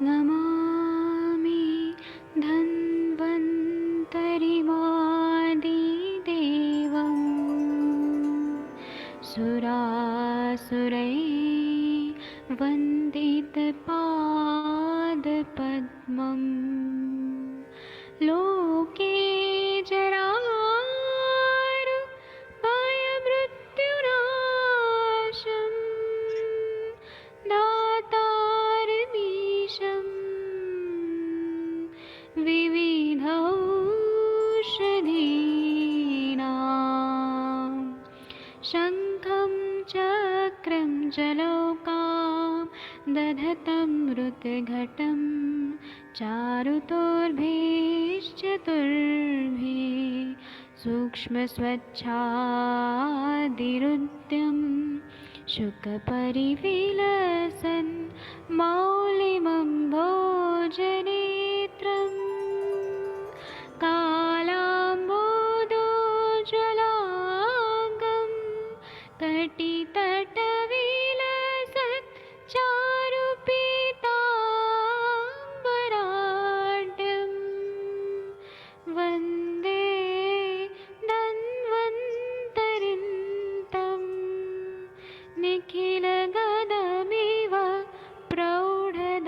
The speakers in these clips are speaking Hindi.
नमामि धन्वन्तरिमादिदेवं सुरासुरैर्वन्दितपादपद्मं लोके जरामृत्युनाशं दातारमीशं विविधौषधीनां शङ्खं चक्रं जलौकां दधतं मृतघटं चारुतोर्भिश्चतुर्भिः सूक्ष्मस्वच्छादिरुद्यं शुकपरिविलसन् मौलिमं भोजनेत्रं कालाम्बोदोज्ज्वलाङ्गं कटितटविलसत् चारुपीताम्बराढ्यं वन्दे धन्वन्तरिन्तं निखिलगदमिव प्रौढदावाग्निनीलम्।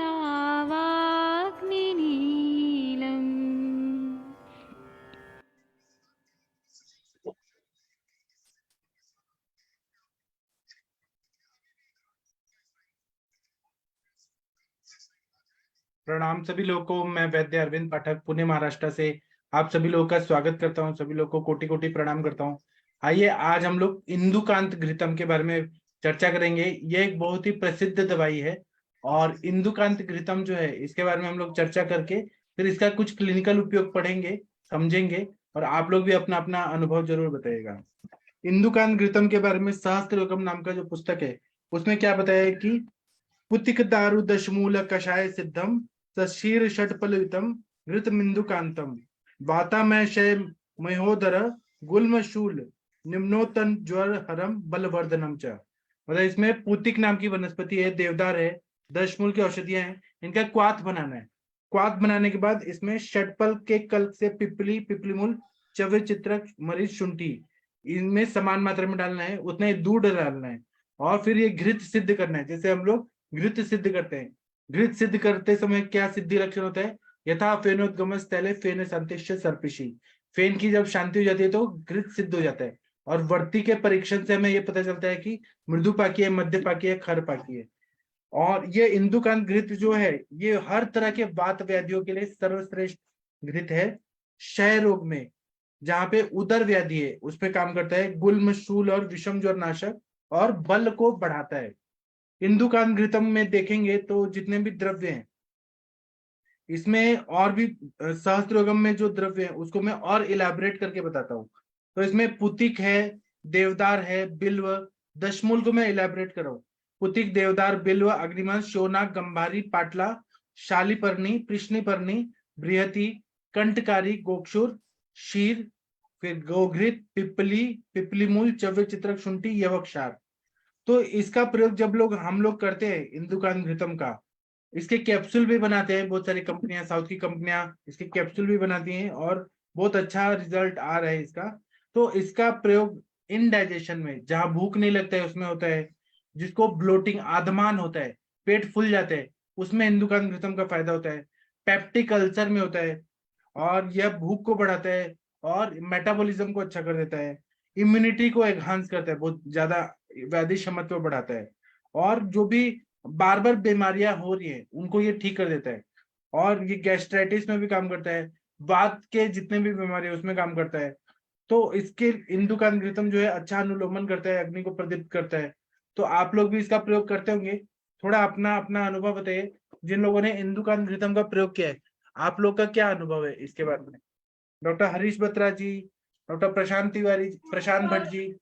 प्रणाम सभी लोगों को। मैं वैद्य अरविंद पाठक पुणे महाराष्ट्र से आप सभी लोगों का स्वागत करता हूं। सभी लोगों को कोटि कोटि प्रणाम करता हूं। आइए आज हम लोग इंदुकांत घृतम के बारे में चर्चा करेंगे। ये एक बहुत ही प्रसिद्ध दवाई है और इंदुकांत घृतम जो है इसके बारे में हम लोग चर्चा करके फिर इसका कुछ क्लिनिकल उपयोग पढ़ेंगे, समझेंगे और आप लोग भी अपना अपना अनुभव जरूर बताइएगा। इंदुकांत घृतम के बारे में सहस्त्रयोगम नाम का जो पुस्तक है उसमें क्या बताया है कि पुतिक दारु दशमूल कषाय सिद्धम सशीर षटफलयुतम घृतमिंदुकांतम वातामय शय महोदर गुल्मशूल निम्नोत्तन ज्वर हरम बलवर्धनम च। मतलब इसमें पुतिक नाम की वनस्पति है, देवदार है, दशमूल की औषधियां हैं, इनका क्वाथ बनाना है। क्वाथ बनाने के बाद इसमें षटफल के कल्प से पिपली, पिपलीमूल, चव्य चित्रक, मरीच, शुंठी इनमें समान मात्रा में डालना है, उतना ही दूध डालना है और फिर ये घृत सिद्ध करना है। जैसे हम लोग घृत सिद्ध करते हैं, घृत सिद्ध करते समय क्या सिद्धि लक्षण होता है? यथा फेनोद्गमस तैले फेन संतिष्ठ सर्पिशी। फेन की जब शांति हो जाती है तो घृत सिद्ध हो जाता है। और वर्ती के परीक्षण से हमें यह पता चलता है कि मृदु पाकी है, मध्य पाकी है, खर पाकी है। और ये इंदुकांत घृत जो है ये हर तरह के वात व्याधियों के लिए सर्वश्रेष्ठ घृत है। क्षय रोग में जहां पे उदर व्याधि है उस पे काम करता है। गुल्म, शूल और विषम ज्वर नाशक और बल को बढ़ाता है। इंदुकांत घृतम में देखेंगे तो जितने भी द्रव्य हैं इसमें और भी सहस्त्रयोगम में जो द्रव्य है उसको मैं और इलाबरेट करके बताता हूँ। तो इसमें पुतिक है, देवदार है, बिल्व, दशमूल को मैं इलाबरेट कर रहा हूँ। पुतिक, देवदार, बिल्व, अग्निमन, शोनाक, गंभारी, पाटला, शालीपर्णी, कृष्णीपर्णी, बृहति, कंटकारी, गोक्षुर, शीर, फिर गोघृत, पिपली, पिपलीमूल, चव्य चित्रक, शुंठी, यवक्षार। तो इसका प्रयोग जब हम लोग करते हैं इंदुकांत घृतम का, इसके कैप्सूल भी बनाते हैं। बहुत सारी कंपनियां, साउथ की कंपनियां इसके कैप्सूल भी बनाती हैं और बहुत अच्छा रिजल्ट आ रहा है इसका। तो इसका प्रयोग इनडाइजेशन में, जहां भूख नहीं लगता है उसमें होता है। जिसको ब्लोटिंग, आधमान होता है, पेट फूल जाता है, उसमें इंदुकांत घृतम का फायदा होता है। पेप्टिक अल्सर में होता है और यह भूख को बढ़ाता है और मेटाबॉलिज्म को अच्छा कर देता है। इम्यूनिटी को एनहांस करता है, बहुत ज्यादा व्याधि क्षमता को बढ़ाता है और जो भी बार बार बीमारियां हो रही है उनको ये ठीक कर देता है। और ये गैस्ट्राइटिस में भी काम करता है, वात के जितने भी बीमारी है उसमें काम करता है। तो इसके इंदुकांत घृतम जो है अच्छा अनुलोमन करता है, अग्नि को प्रदीप्त करता है। तो आप लोग भी इसका प्रयोग करते होंगे। थोड़ा अपना अपना अनुभव बताइए, जिन लोगों ने इंदुकांत घृतम का प्रयोग किया है आप लोग का क्या अनुभव है इसके बारे में? डॉक्टर हरीश बत्रा जी, डॉक्टर प्रशांत तिवारी, प्रशांत भट्ट जी।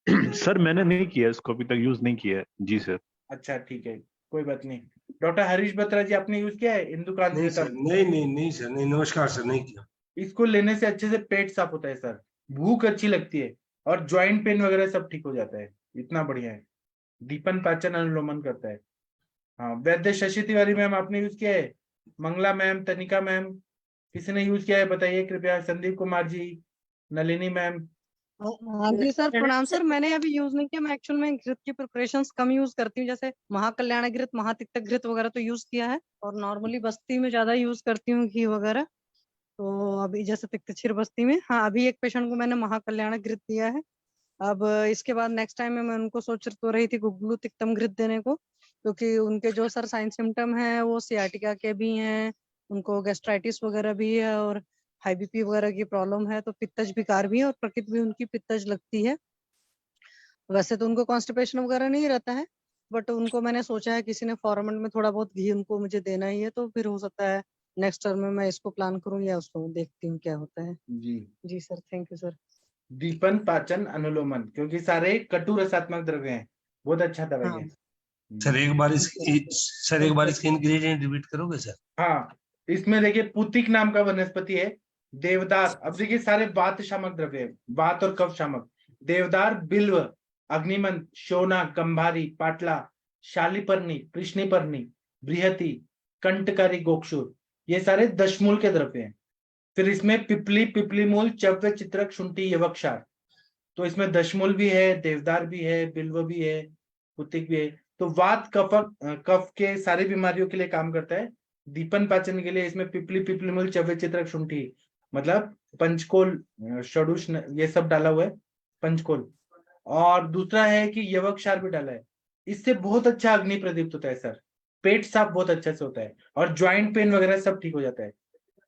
सर मैंने नहीं किया, इसको अभी तक यूज नहीं किया है जी सर। अच्छा ठीक है, कोई बात नहीं। डॉक्टर हरीश बत्रा जी, आपने यूज किया है इंदुकांत नहीं सर, घृतम? नहीं सर, नहीं, नमस्कार सर, नहीं किया। इसको लेने से अच्छे से पेट साफ होता है सर। भूख अच्छी लगती है, और ज्वाइंट पेन वगैरह सब ठीक हो जाता है। इतना बढ़िया है, दीपन पाचन अनुलोमन करता है। हाँ, वैद्य शशि तिवारी मैम आपने यूज किया है? मंगला मैम, तनिका मैम, किसी ने यूज किया है बताइए कृपया। संदीप कुमार जी, नलिनी मैम। हाँ जी सर, प्रणाम सर। मैंने अभी यूज नहीं किया। मैं एक्चुअल में घृत की प्रिपरेशंस कम यूज करती हूँ, जैसे महाकल्याण घृत, महातिक्तक घृत वगैरह तो यूज किया है, और नॉर्मली बस्ती में ज्यादा यूज करती हूँ घी वगैरह। तो अभी जैसे तिक्तछिर बस्ती में, हाँ, अभी एक पेशेंट को मैंने महाकल्याण घृत दिया है। अब इसके बाद नेक्स्ट टाइम में मैं उनको सोच तो रही थी गुग्गुलू तिक्तम घृत देने को, क्योंकि उनके जो सर साइन सिम्टम है वो सियाटिका के भी हैं, उनको गैस्ट्राइटिस वगैरह भी है, और हाई बीपी वगैरह की प्रॉब्लम है, तो पित्तज विकार भी है, और प्रकृति भी उनकी पित्तज लगती है। वैसे तो उनको कॉन्स्टिपेशन वगैरह नहीं रहता है, बट उनको मैंने सोचा है किसी ने फॉर्मेट में थोड़ा बहुत घी उनको मुझे देना ही है, तो फिर हो सकता है नेक्स्ट टर्म में मैं इसको प्लान करूँ या उसको देखती हूँ क्या होता है। जी, जी सर, थैंक यू सर। दीपन पाचन अनुलोमन, क्योंकि सारे कटु रसात्मक द्रव्य हैं, बहुत अच्छा दवाई हाँ है। सर एक बार सर इसके इंग्रेडिएंट रिपीट करोगे सर? हाँ, इसमें देखिए पुतिक नाम का वनस्पति है, देवदार। अब देखिए सारे वात शामक द्रव्य है, वात और कफ शामक। देवदार, बिल्व, अग्निमंत, शोना, गंभारी, पाटला, शालीपर्णी, कृष्णीपर्णी, बृहति, कंटकारी, गोक्षुर, ये सारे दशमूल के द्रव्य हैं। फिर इसमें पिपली, पिपली मूल, चव्य, चित्रक, शुंठी, यवक्षार। तो इसमें दशमूल भी है, देवदार भी है, बिल्व भी है, पुतिक भी है। तो वात कफ कफ के सारी बीमारियों के लिए काम करता है। दीपन पाचन के लिए इसमें पिपली, पिपली मूल, चव्य, चित्रक, शुंठी, मतलब पंचकोल, षडुष, ये सब डाला हुआ है, पंचकोल। और दूसरा है कि यवक्षार भी डाला है। इससे बहुत अच्छा अग्नि प्रदीप्त होता है सर, पेट साफ बहुत अच्छे से होता है, और ज्वाइंट पेन वगैरह सब ठीक हो जाता है।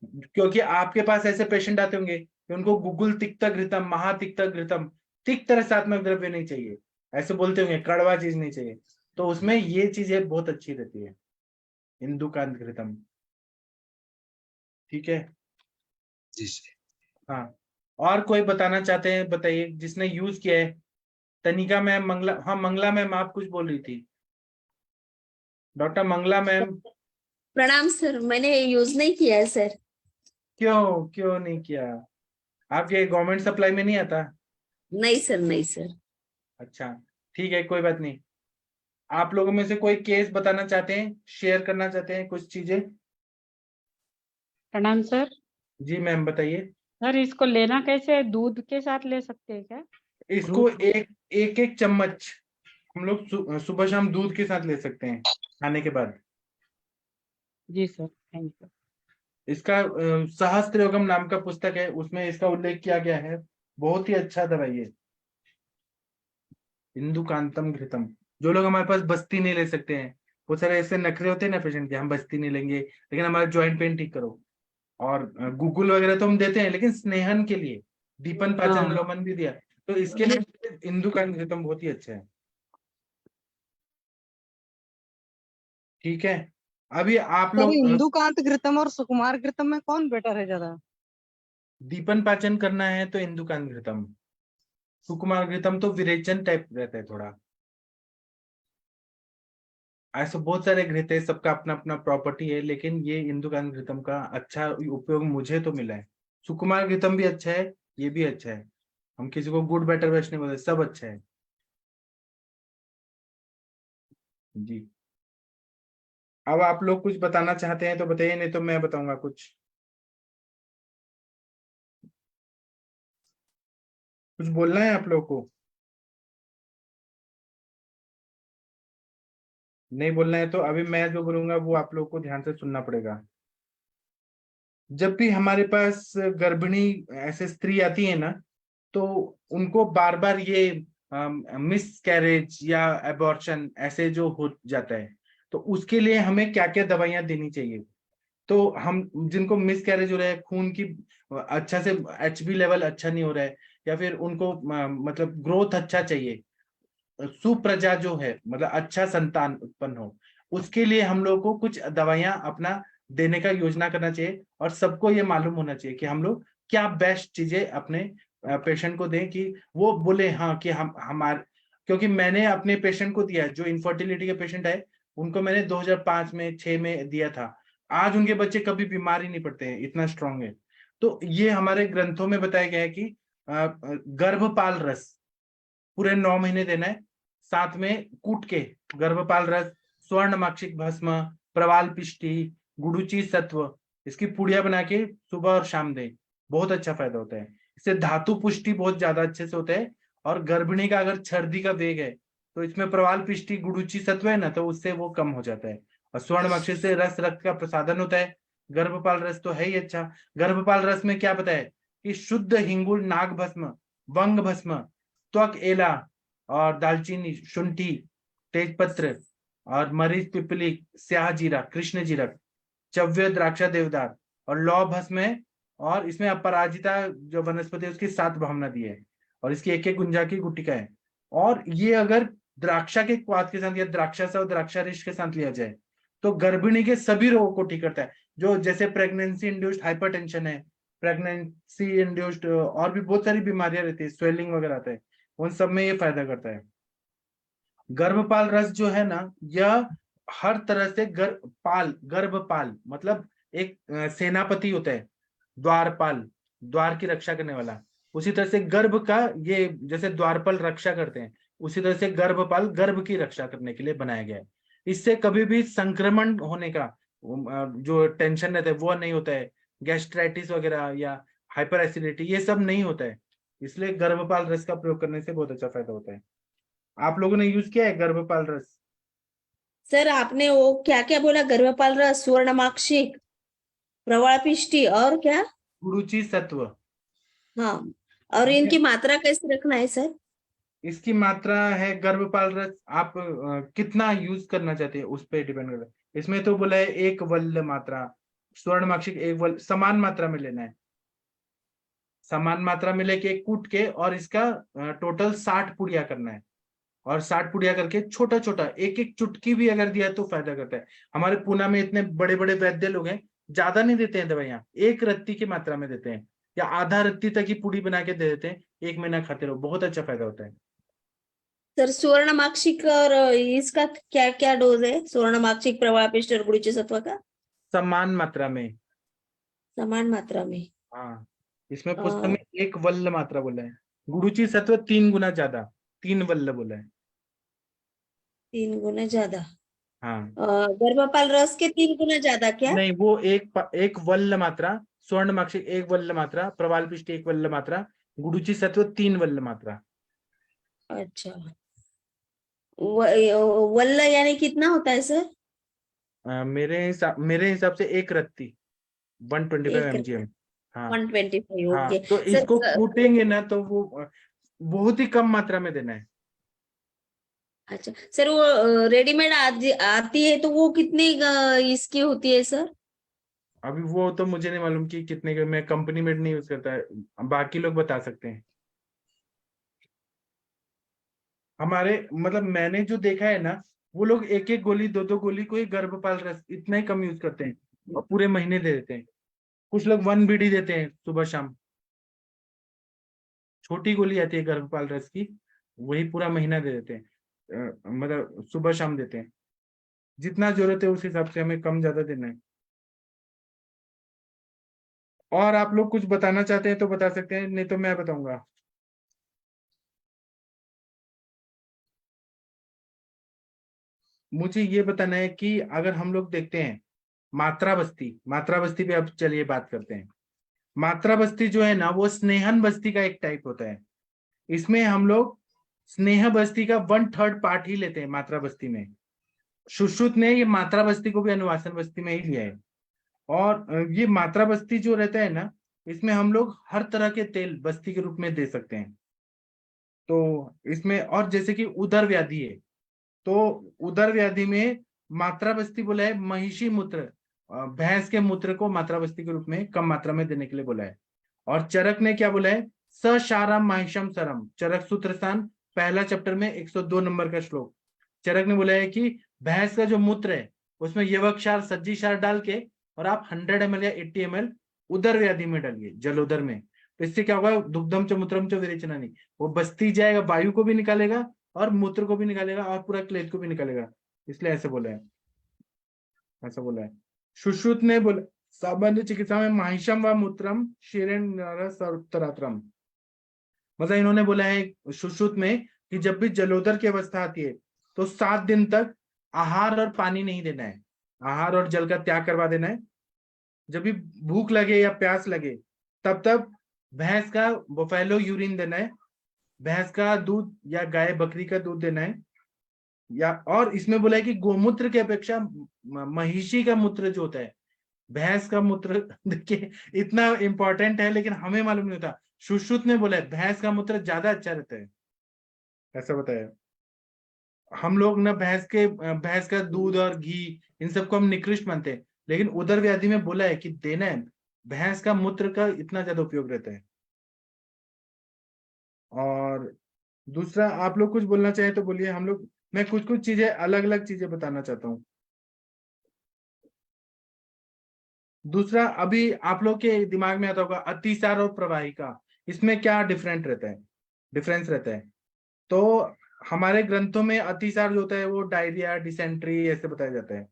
क्योंकि आपके पास ऐसे पेशेंट आते होंगे कि उनको गुग्गुल तिक्तक घृतम, महातिक्तक घृतम, तिक्त रसात्मक द्रव्य नहीं चाहिए, ऐसे बोलते होंगे, कड़वा चीज नहीं चाहिए, तो उसमें ये चीजें बहुत अच्छी रहती है, इंदुकांत घृतम। ठीक है, जी सर। हाँ। और कोई बताना चाहते हैं बताइए, जिसने यूज किया है? तनिका मैम, मंगला, हाँ मंगला मैम आप कुछ बोल रही थी, डॉक्टर मंगला मैम। प्रणाम सर, मैंने यूज नहीं किया है सर। क्यों क्यों नहीं किया? आपके गवर्नमेंट सप्लाई में नहीं आता? नहीं सर, नहीं सर। अच्छा, ठीक है, कोई बात नहीं। आप लोगों में से कोई केस बताना चाहते हैं, शेयर करना चाहते हैं कुछ चीजें? प्रणाम सर। जी मैम बताइए। सर इसको लेना कैसे है? दूध के साथ ले सकते हैं क्या? इसको एक चम्मच हम लोग सुबह शाम दूध के साथ ले सकते हैं, खाने के बाद। जी सर, थैंक यू। इसका सहस्त्र योगम नाम का पुस्तक है, उसमें इसका उल्लेख किया गया है। बहुत ही अच्छा दवाई है, इंदुकांतम घृतम। जो लोग हमारे पास बस्ती नहीं ले सकते हैं, वो सारे ऐसे नखरे होते हैं ना पेशेंट के, हम बस्ती नहीं लेंगे लेकिन हमारा ज्वाइंट पेन ठीक करो। और गूगल वगैरह तो हम देते हैं, लेकिन स्नेहन के लिए दीपन पाचन हाँ। लोमन भी दिया, तो इसके लिए इंदुकांत घृतम बहुत ही अच्छा है। ठीक है, अभी आप सर लोग इंदुकांत घृतम और सुकुमार घृतम में कौन बेटर है ज्यादा? दीपन पाचन करना है तो इंदुकांत घृतम, सुकुमार घृतम तो विरेचन टाइप रहता है थोड़ा। ऐसे बहुत सारे घृत है, सबका अपना अपना प्रॉपर्टी है, लेकिन ये इंदुकांत घृतम का अच्छा उपयोग मुझे तो मिला है। सुकुमार घृतम भी अच्छा है, ये भी अच्छा है, हम किसी को गुड बेटर बेस्ट नहीं बोलते, सब अच्छा है। जी, अब आप लोग कुछ बताना चाहते हैं तो बताइए, नहीं तो मैं बताऊंगा कुछ। कुछ बोलना है आप लोग को? नहीं बोलना है तो अभी मैं जो बोलूंगा वो आप लोग को ध्यान से सुनना पड़ेगा। जब भी हमारे पास गर्भिणी ऐसे स्त्री आती है ना, तो उनको बार बार ये मिस कैरेज या एबॉर्शन ऐसे जो हो जाता है, तो उसके लिए हमें क्या क्या दवाइयां देनी चाहिए? तो हम जिनको मिस कैरेज हो रहा है, खून की अच्छा से HB लेवल अच्छा नहीं हो रहा है, या फिर उनको मतलब ग्रोथ अच्छा चाहिए, सुप्रजा जो है, मतलब अच्छा संतान उत्पन्न हो, उसके लिए हम लोग को कुछ दवाइयां अपना देने का योजना करना चाहिए। और सबको ये मालूम होना चाहिए कि हम लोग क्या बेस्ट चीजें अपने पेशेंट को दें, कि वो बोले हाँ कि हम हमारे, क्योंकि मैंने अपने पेशेंट को दिया, जो इनफर्टिलिटी के पेशेंट है उनको मैंने 2005 में 6 में दिया था। आज उनके बच्चे कभी बीमार ही नहीं पड़ते हैं, इतना स्ट्रांग है। तो ये हमारे ग्रंथों में बताया गया है कि गर्भपाल रस पूरे 9 महीने देना है। साथ में कूट के गर्भपाल रस, स्वर्णमाक्षिक भस्म, प्रवाल पिष्टी, गुडुचि सत्व, इसकी पुड़िया बना के सुबह और शाम दें, बहुत अच्छा फायदा होता है। इससे धातु पुष्टि बहुत ज्यादा अच्छे से होता है। और गर्भिणी का अगर छर्दी का वेग है तो इसमें प्रवाल पिष्टी गुडुचि सत्व है ना, तो उससे वो कम हो जाता है। और स्वर्णमाक्षी से रस रक्त का प्रसादन होता है। गर्भपाल रस तो है ही अच्छा। गर्भपाल रस में क्या पता है कि शुद्ध हिंगुल, नाग भस्म, वंग भस्म, त्वक एला और दालचीनी, शुंठी, तेजपत्र और मरीच, पिपली, स्याह जीरा, कृष्ण जीरक, चव्य, द्राक्षा, देवदार और लौ भस्म है। और इसमें अपराजिता जो वनस्पति है उसकी 7 भावना दी है और इसकी एक गुंजा की गुटिका है। और ये अगर द्राक्षा के क्वाथ के साथ या द्राक्षास और द्राक्षारिश के साथ लिया जाए तो गर्भिणी के सभी रोगों को ठीक करता है। जो जैसे प्रेगनेंसी इंड्यूस्ड हाइपरटेंशन है, प्रेगनेंसी इंड्यूस्ड और भी बहुत सारी बीमारियां रहती है, स्वेलिंग वगैरह आता है, उन सब में ये फायदा करता है। गर्भपाल रस जो है ना, यह हर तरह से गर्भपाल मतलब एक सेनापति होता है, द्वारपाल, द्वार की रक्षा करने वाला। उसी तरह से गर्भ का ये जैसे द्वारपाल रक्षा करते हैं, उसी तरह से गर्भपाल गर्भ की रक्षा करने के लिए बनाया गया है। इससे कभी भी संक्रमण होने का जो टेंशन रहता है वो नहीं होता है। गैस्ट्राइटिस वगैरह या हाइपर एसिडिटी ये सब नहीं होता है। इसलिए गर्भपाल रस का प्रयोग करने से बहुत अच्छा फायदा होता है। आप लोगों ने यूज किया है गर्भपाल रस? सर आपने वो क्या क्या बोला? गर्भपाल रस, स्वर्णमाक्षिक, प्रवाल पिष्टी और क्या? गुरुचि सत्व। हाँ, और इनकी मात्रा कैसे रखना है सर? इसकी मात्रा है गर्भपाल रस आप कितना यूज करना चाहते हैं उस पर डिपेंड करता है। इसमें तो बोला है 1 वल्ल मात्रा, स्वर्णमाक्षिक 1 वल्ल, समान मात्रा में लेना है। समान मात्रा में लेके कूट के और इसका टोटल 60 पुड़िया करना है। और 60 पुड़िया करके छोटा छोटा एक एक चुटकी भी अगर दिया तो फायदा करता है। हमारे पूना में इतने बड़े बड़े वैद्य लोग हैं, ज्यादा नहीं देते हैं दवाइयां, 1 रत्ती की मात्रा में देते हैं या आधा रत्ती तक की पुड़ी बना के दे देते हैं। 1 महीना खाते रहो, बहुत अच्छा फायदा होता है। सर स्वर्णमाक्षिक और इसका क्या क्या डोज है? स्वर्णमाक्षिक, प्रवाल पिष्ट और गुडुचि सत्व का समान मात्रा में। समान मात्रा में। हाँ, इसमें पुस्तक में 1 वल्ल मात्रा बोला है। गुरुचि सत्व 3 गुना ज्यादा, 3 वल्ल बोला है। 3 गुना ज्यादा। हाँ, गर्भपाल रस के 3 गुना ज्यादा क्या? नहीं, वो एक वल्ल मात्रा, स्वर्णमाक्षिक 1 वल्ल मात्रा, प्रवाल पिष्ट 1 वल्ल मात्रा, गुरुचि सत्व 3 वल्ल मात्रा। अच्छा, वल्ल यानी कितना होता है सर? मेरे हिसाब से 1 रत्ती 125 mgm। हाँ 125। हाँ, ओके तो सर। इसको कूटेंगे ना तो वो बहुत ही कम मात्रा में देना है। अच्छा सर, वो रेडीमेड आती है तो वो कितनी इसकी होती है सर? अभी वो तो मुझे नहीं मालूम कि कितने का, मैं कंपनी मेड नहीं यूज करता है, बाकी लोग बता सकते हैं। हमारे मतलब मैंने जो देखा है ना, वो लोग 1 गोली 2 गोली को ही गर्भपाल रस इतना ही कम यूज करते हैं और पूरे महीने दे देते हैं। कुछ लोग 1 बीडी देते हैं सुबह शाम, छोटी गोली आती है गर्भपाल रस की, वही पूरा महीना दे देते हैं। मतलब सुबह शाम देते हैं। जितना जरूरत है उस हिसाब से हमें कम ज्यादा देना है। और आप लोग कुछ बताना चाहते हैं तो बता सकते हैं, नहीं तो मैं बताऊंगा। मुझे ये बताना है कि अगर हम लोग देखते हैं मात्रा बस्ती पे अब चलिए बात करते हैं। मात्रा बस्ती जो है ना, वो स्नेहन बस्ती का एक टाइप होता है। इसमें हम लोग स्नेह बस्ती का 1/3 पार्ट ही लेते हैं मात्रा बस्ती में। सुश्रुत ने ये मात्रा बस्ती को भी अनुवासन बस्ती में ही लिया है। और ये मात्रा बस्ती जो रहता है ना, इसमें हम लोग हर तरह के तेल बस्ती के रूप में दे सकते हैं। तो इसमें और जैसे कि उदर व्याधि है, तो उदर व्याधि में मात्रा बस्ती बोला है महिषी मूत्र, भैंस के मूत्र को मात्रा बस्ती के रूप में कम मात्रा में देने के लिए बोला है। और चरक ने क्या बोला है? सशारम महिषम सरम, चरक सूत्र स्थान पहला चैप्टर में 102 नंबर का श्लोक। चरक ने बोला है कि भैंस का जो मूत्र है उसमें यवक्षार, सज्जी क्षार डाल के और आप 100 ml या 80 ml उदर व्याधि में डालिए, जलोदर में। तो इससे क्या होगा? दुग्धम च मूत्रम च विरेचनानि, वो बस्ती जाएगा, वायु को भी निकालेगा और मूत्र को भी निकालेगा और पूरा क्लेश को भी निकालेगा। इसलिए ऐसे बोला है, ऐसा बोला है। सुश्रुत ने बोला सामान्य चिकित्सा में महिषम व मूत्रम शीरेण सर्वत्रात्रम, मतलब इन्होंने बोला है सुश्रुत में कि जब भी जलोदर की अवस्था आती है तो 7 दिन तक आहार और पानी नहीं देना है, आहार और जल का त्याग करवा देना है। जब भी भूख लगे या प्यास लगे तब भैंस का बफेलो यूरिन देना है, भैंस का दूध या गाय बकरी का दूध देना है। या और इसमें बोला है कि गोमूत्र की अपेक्षा महिषी का मूत्र जो होता है, भैंस का मूत्र देखिए इतना इंपॉर्टेंट है लेकिन हमें मालूम नहीं होता। सुश्रुत ने बोला है भैंस का मूत्र ज्यादा अच्छा रहता है, ऐसा बताया। हम लोग ना भैंस का दूध और घी इन सबको हम निकृष्ट मानते हैं, लेकिन उदर व्याधि में बोला है कि देना है, भैंस का मूत्र का इतना ज्यादा उपयोग रहता है। और दूसरा आप लोग कुछ बोलना चाहे तो बोलिए, हम लोग मैं कुछ कुछ चीजें अलग अलग चीजें बताना चाहता हूँ। दूसरा अभी आप लोग के दिमाग में आता होगा अतिसार और प्रवाहिका, इसमें क्या डिफरेंस रहता है। तो हमारे ग्रंथों में अतिसार जो होता है वो डायरिया डिसेंट्री ऐसे बताया जाता है।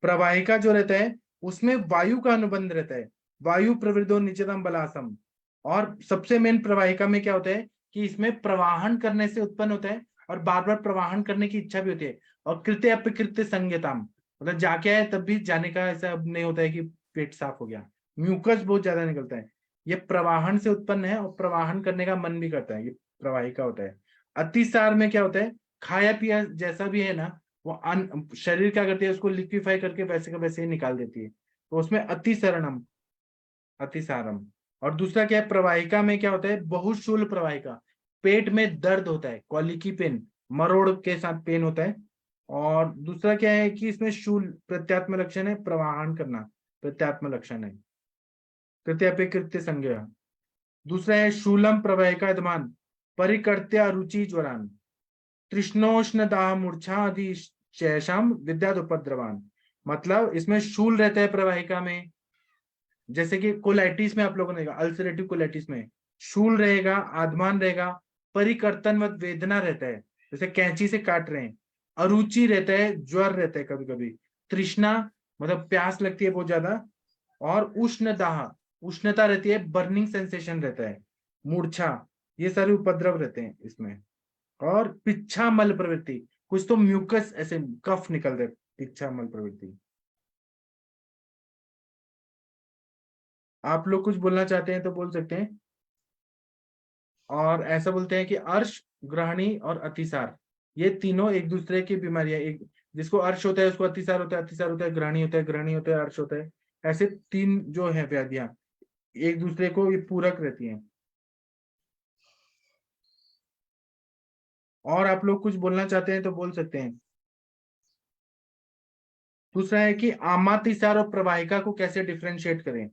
प्रवाहिका जो रहता है उसमें वायु का अनुबंध रहता है, वायु प्रवृद्धो निचतम बलासम। और सबसे मेन प्रवाहिका में क्या होता है कि इसमें प्रवाहन करने से उत्पन्न होता है और बार बार प्रवाहन करने की इच्छा भी होती है। और कृत्य अपकृत्य संज्ञताम, मतलब जाके आए तब भी जाने का ऐसा नहीं होता है कि पेट साफ हो गया, म्यूकस बहुत ज्यादा निकलता है। ये प्रवाहन से उत्पन्न है और प्रवाहन करने का मन भी करता है, ये प्रवाहिका होता है। अतिसार में क्या होता है, खाया पिया जैसा भी है ना वो शरीर क्या करती है उसको लिक्विफाई करके वैसे का वैसे ही निकाल देती है, तो उसमें अतिसरणम अतिसारम। और दूसरा क्या है, प्रवाहिका में क्या होता है, बहुशूल प्रवाहिका, पेट में दर्द होता है, कॉलिकी पेन, मरोड़ के साथ पेन होता है। और दूसरा क्या है कि इसमें शूल प्रत्यात्म लक्षण है, प्रवाहन करना प्रत्यात्म लक्षण है, कृत्य कृत्य संज्ञा। दूसरा है शूलम प्रवाहिका दमान परिकर्त्य रुचि ज्वरान तृष्णोष्ण दाह मूर्छा आदि शेषाम विद्यात उपद्रवान। मतलब इसमें शूल रहता है प्रवाहिका में, जैसे कि कोलाइटिस में आप लोगों ने देखा, अल्सरेटिव कोलाइटिस में शूल रहेगा, आदमान रहेगा, परिकर्तनवत वेदना रहता है जैसे कैंची से काट रहे हैं, अरुचि रहता है, ज्वर रहता है कभी कभी, तृष्णा मतलब प्यास लगती है बहुत ज्यादा, और उष्ण दाह उष्णता रहती है, बर्निंग सेंसेशन रहता है, मूर्छा, ये सारे उपद्रव रहते हैं इसमें। और पिच्छा मल प्रवृत्ति, कुछ तो म्यूकस ऐसे कफ निकल रहे, पिच्छा मल प्रवृत्ति। आप लोग कुछ बोलना चाहते हैं तो बोल सकते हैं। और ऐसा बोलते हैं कि अर्श, ग्रहणी और अतिसार ये तीनों एक दूसरे की बीमारियां, एक जिसको अर्श होता है उसको अतिसार होता है, अतिसार होता है ग्रहणी होता है, ग्रहणी होता है अर्श होता है। ऐसे तीन जो है व्याधियां एक दूसरे को ये पूरक रहती हैं। और आप लोग कुछ बोलना चाहते हैं तो बोल सकते हैं। दूसरा है कि आमातिसार और प्रवाहिका को कैसे डिफ्रेंशिएट करें।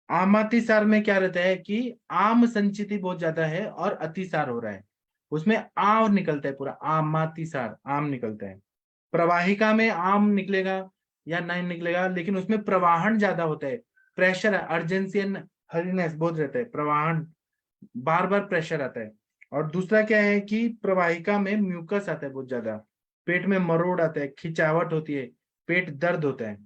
आमातिसार में क्या रहता है कि आम संचिति बहुत ज्यादा है और अतिसार हो रहा है, उसमें आम निकलता है, पूरा आमातिसार आम निकलता है। प्रवाहिका में आम निकलेगा या नहीं निकलेगा, लेकिन उसमें प्रवाहन ज्यादा होता है, प्रेशर अर्जेंसी एंड हरीनेस बहुत रहता है, प्रवाहन बार बार प्रेशर आता है। और दूसरा क्या है कि प्रवाहिका में म्यूकस आता है बहुत ज्यादा, पेट में मरोड़ आता है, खिंचावट होती है, पेट दर्द होता है।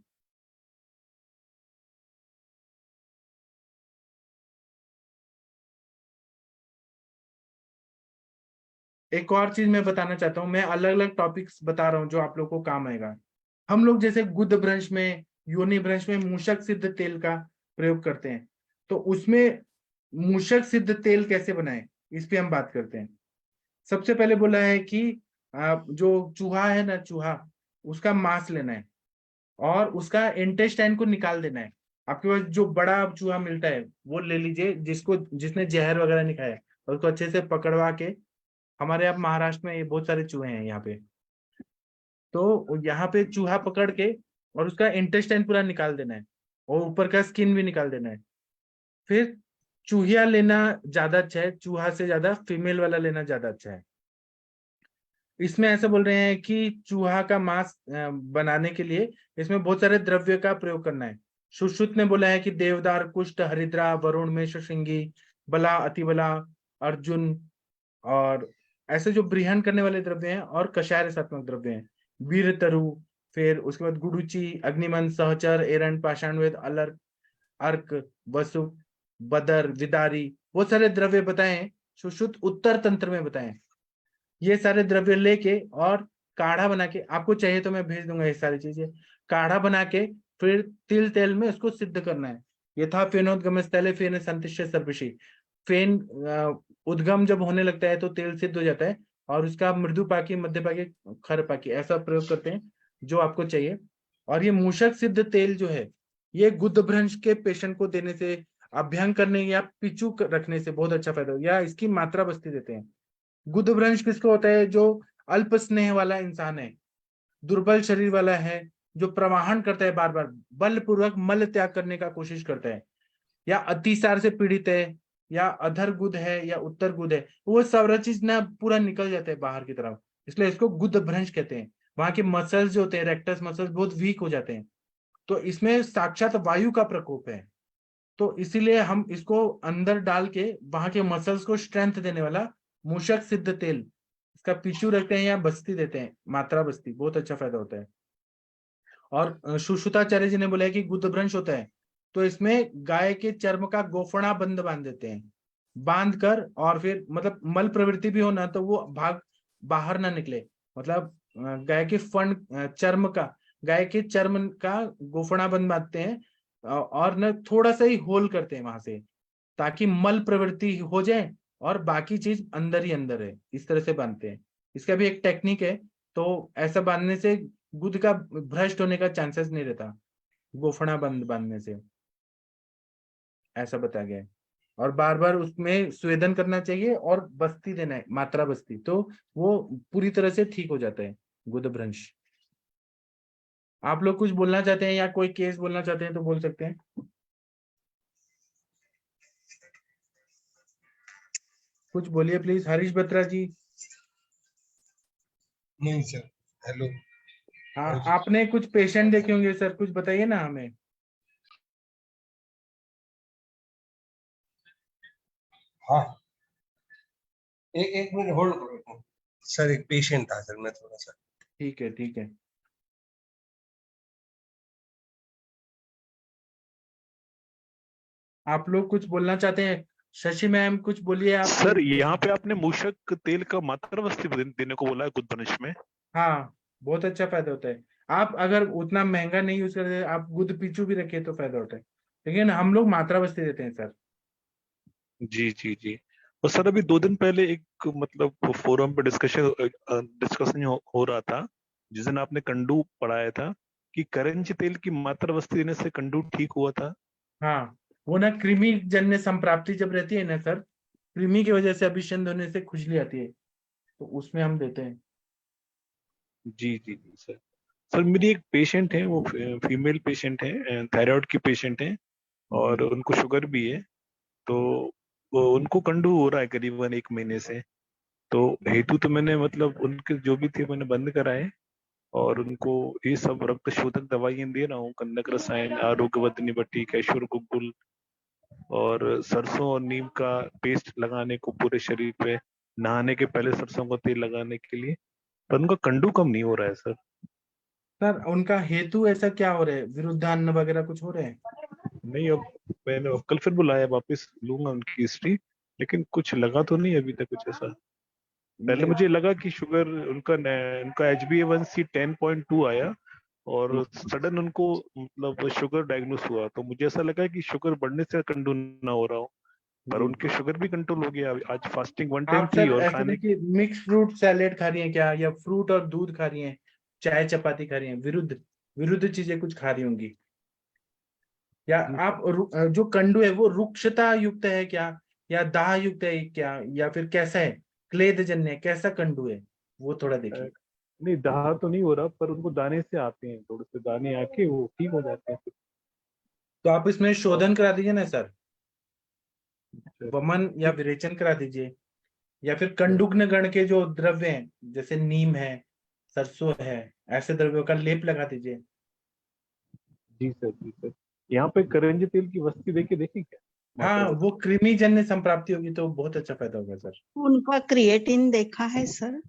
एक और चीज मैं बताना चाहता हूँ, मैं अलग अलग टॉपिक्स बता रहा हूँ जो आप लोग को काम आएगा। हम लोग जैसे गुद भ्रंश में, योनि भ्रंश में मूषक सिद्ध तेल का प्रयोग करते हैं, तो उसमें मूषक सिद्ध तेल कैसे बनाए इस पे हम बात करते हैं। सबसे पहले बोला है कि जो चूहा है ना, चूहा उसका मांस लेना है और उसका इंटेस्टाइन को निकाल देना है। आपके पास जो बड़ा चूहा मिलता है वो ले लीजिए, जिसने जहर वगैरह नहीं खाया, और उसको अच्छे से पकड़वा के, हमारे यहाँ महाराष्ट्र में ये बहुत सारे चूहे हैं यहाँ पे, तो यहाँ पे चूहा पकड़ के और उसका इंटेस्टाइन पूरा निकाल देना है और ऊपर का स्किन भी निकाल देना है। फिर चूहिया लेना ज्यादा अच्छा है, चूहा से ज्यादा फीमेल वाला लेना ज्यादा अच्छा है। इसमें ऐसा बोल रहे हैं कि चूहा का मांस बनाने के लिए इसमें बहुत सारे द्रव्य का प्रयोग करना है। सुश्रुत ने बोला है कि देवदार, कुष्ठ, हरिद्रा, वरुण में श्रृंगी, बला, अतिबला, अर्जुन, और ऐसे जो ब्रिहन करने वाले द्रव्य हैं, और कषाय रसात्मक द्रव्य हैं, वीर तरु, फिर उसके बाद गुडुचि, अग्निमन, सहचर, एरन, पाषाणवेद, अलर्क, अर्क, वसु, बदर, विदारी, बहुत सारे द्रव्य बताए सुश्रुत उत्तर तंत्र में बताएं। ये सारे द्रव्य लेके और काढ़ा बना के, आपको चाहिए तो मैं भेज दूंगा ये सारी चीजें, काढ़ा बना के फिर तिल तेल में उसको सिद्ध करना है। यथा फेनोद्गमस्तले फेन संतिष्य सर्वशी। फेन उद्गम जब होने लगता है तो तेल सिद्ध हो जाता है, और उसका मृदु पाकी, मध्य पाकी, खर पाकी, ऐसा प्रयोग करते हैं जो आपको चाहिए। और ये मूषक सिद्ध तेल जो है, ये गुदभ्रंश के पेशेंट को देने से, अभ्यंग करने या पिचू रखने से बहुत अच्छा फायदा हो, या इसकी मात्रा बस्ती देते हैं। गुदभ्रंश किसको होता है? जो अल्प स्नेह वाला इंसान है, दुर्बल शरीर वाला है, जो प्रवाहन करता है, बार बार बलपूर्वक मल त्याग करने का कोशिश करता है, या अतिसार से पीड़ित है, या अधर गुद है, या उत्तर गुद है, वो सारा चीज ना पूरा निकल जाता है बाहर की तरफ, इसलिए इसको गुदभ्रंश कहते हैं। वहां के मसल्स जो होते हैं, रेक्टस मसल्स, बहुत वीक हो जाते हैं, तो इसमें साक्षात वायु का प्रकोप है। तो इसीलिए हम इसको अंदर डाल के वहां के मसल्स को स्ट्रेंथ देने वाला मूषक सिद्ध तेल, इसका पिचू रखते हैं या बस्ती देते हैं, मात्रा बस्ती, बहुत अच्छा फायदा होता है। और सुश्रुताचार्य जी ने बोला है कि गुदभ्रंश होता है तो इसमें गाय के चर्म का गोफणा बंद बांध देते हैं, बांध कर, और फिर मतलब मल प्रवृत्ति भी होना तो वो भाग बाहर ना निकले, मतलब गाय के गाय के चर्म का गोफणा बंद बांधते हैं, और न थोड़ा सा ही होल करते हैं वहां से, ताकि मल प्रवृत्ति हो जाए और बाकी चीज अंदर ही अंदर है, इस तरह से बांधते हैं। इसका भी एक टेक्निक है, तो ऐसा बांधने से गुद का भ्रष्ट होने का चांसेस नहीं रहता, गोफणा बंद बांधने से, ऐसा बताया गया है। और बार बार उसमें स्वेदन करना चाहिए और बस्ती देना है, मात्रा बस्ती, तो वो पूरी तरह से ठीक हो जाता है गुदभ्रंश। आप लोग कुछ बोलना चाहते हैं या कोई केस बोलना चाहते हैं तो बोल सकते हैं, कुछ बोलिए प्लीज। हरीश बत्रा जी। नहीं सर, हेलो। हाँ, आपने कुछ पेशेंट देखे होंगे सर, कुछ बताइए ना हमें। हाँ, एक मिनट होल्ड करो सर, एक पेशेंट था सर, मैं थोड़ा सा। ठीक है, ठीक है। आप लोग कुछ बोलना चाहते हैं? शशि मैम कुछ बोलिए आप। सर यहाँ पे आपने मूषक तेल का मात्रा बस्ती देने को बोला है गुदभ्रंश में। हाँ, बहुत अच्छा फायदा होता है। आप अगर उतना महंगा नहीं यूज करते, आप गुद पीछू भी रखे तो फायदा होता है, लेकिन हम लोग मात्रा बस्ती देते हैं सर। जी जी जी। और सर अभी 2 दिन पहले एक मतलब फोरम पे डिस्कशन हो रहा था, जिस दिन आपने कंडू पढ़ाया था कि करंज तेल की मात्रा बस्ती देने से कंडू ठीक हुआ था। हाँ, वो ना कृमि जन्य संप्राप्ति जब रहती है ना सर, कृमि की वजह से अभिषेक होने से खुजली आती है, तो उसमें हम देते हैं। जी जी जी सर। सर मेरी एक पेशेंट है, वो फीमेल पेशेंट है, थायराइड की पेशेंट है, और उनको शुगर भी है, तो वो उनको कंडू हो रहा है करीबन 1 महीने से। तो हेतु तो मैंने मतलब उनके जो भी थे मैंने बंद कराए, और उनको ये सब रक्त शोधक दवाइयां दे रहा हूँ, कनक रसायन, आरोग्यवर्धिनी बट्टी, कैशोर गुग्गुल, और सरसों और नीम का पेस्ट लगाने को पूरे शरीर पे, नहाने के पहले सरसों का तेल लगाने के लिए, पर उनका कंडू कम नहीं हो रहा है सर। सर उनका हेतु ऐसा क्या हो रहा है? विरुद्धान्न वगैरह कुछ हो रहे हैं? नहीं, अब मैंने अब कल फिर बुलाया, वापस लूंगा उनकी हिस्ट्री, लेकिन कुछ लगा तो नहीं अभी तक कुछ ऐसा। पहले मुझे लगा कि शुगर उनका HbA1c 10.2 आया, और सडन उनको मतलब शुगर डायग्नोस हुआ, तो मुझे ऐसा लगा कि शुगर बढ़ने से कंट्रोल ना हो रहा हो, पर उनके शुगर भी कंट्रोल हो गया। आज फास्टिंग 1 टाइम आप थी सर और ऐसे खाने। देखिए, मिक्स फ्रूट सैलेड खा रही हैं क्या, या फ्रूट और दूध खा रही हैं, चाय चपाती खा रही हैं, विरुद्ध विरुद्ध चीजें कुछ खा रही होंगी, या आप जो कंडू है वो रुक्षता युक्त है क्या, या दाह युक्त है क्या, या फिर कैसा है, क्लेद जन्य है, कैसा कंडू है, वो थोड़ा देखिए। नहीं, दाह तो नहीं हो रहा, पर उनको दाने से आते हैं, थोड़े से दाने आके वो ठीक हो जाते हैं। तो आप इसमें शोधन करा दीजिए ना सर, फिर वमन या विरेचन करा दीजिए, या फिर कंडुग्न गण के जो द्रव्य हैं, जैसे नीम है, सरसों है, ऐसे द्रव्यों का लेप लगा दीजिए। जी सर, जी सर। यहाँ पे करंज तेल की वस्ती देके देखें क्या हाँ, मात्रा वो कृमि जन्य संप्राप्ति होगी तो बहुत अच्छा फायदा होगा सर। उनका क्रिएटिन देखा है सर?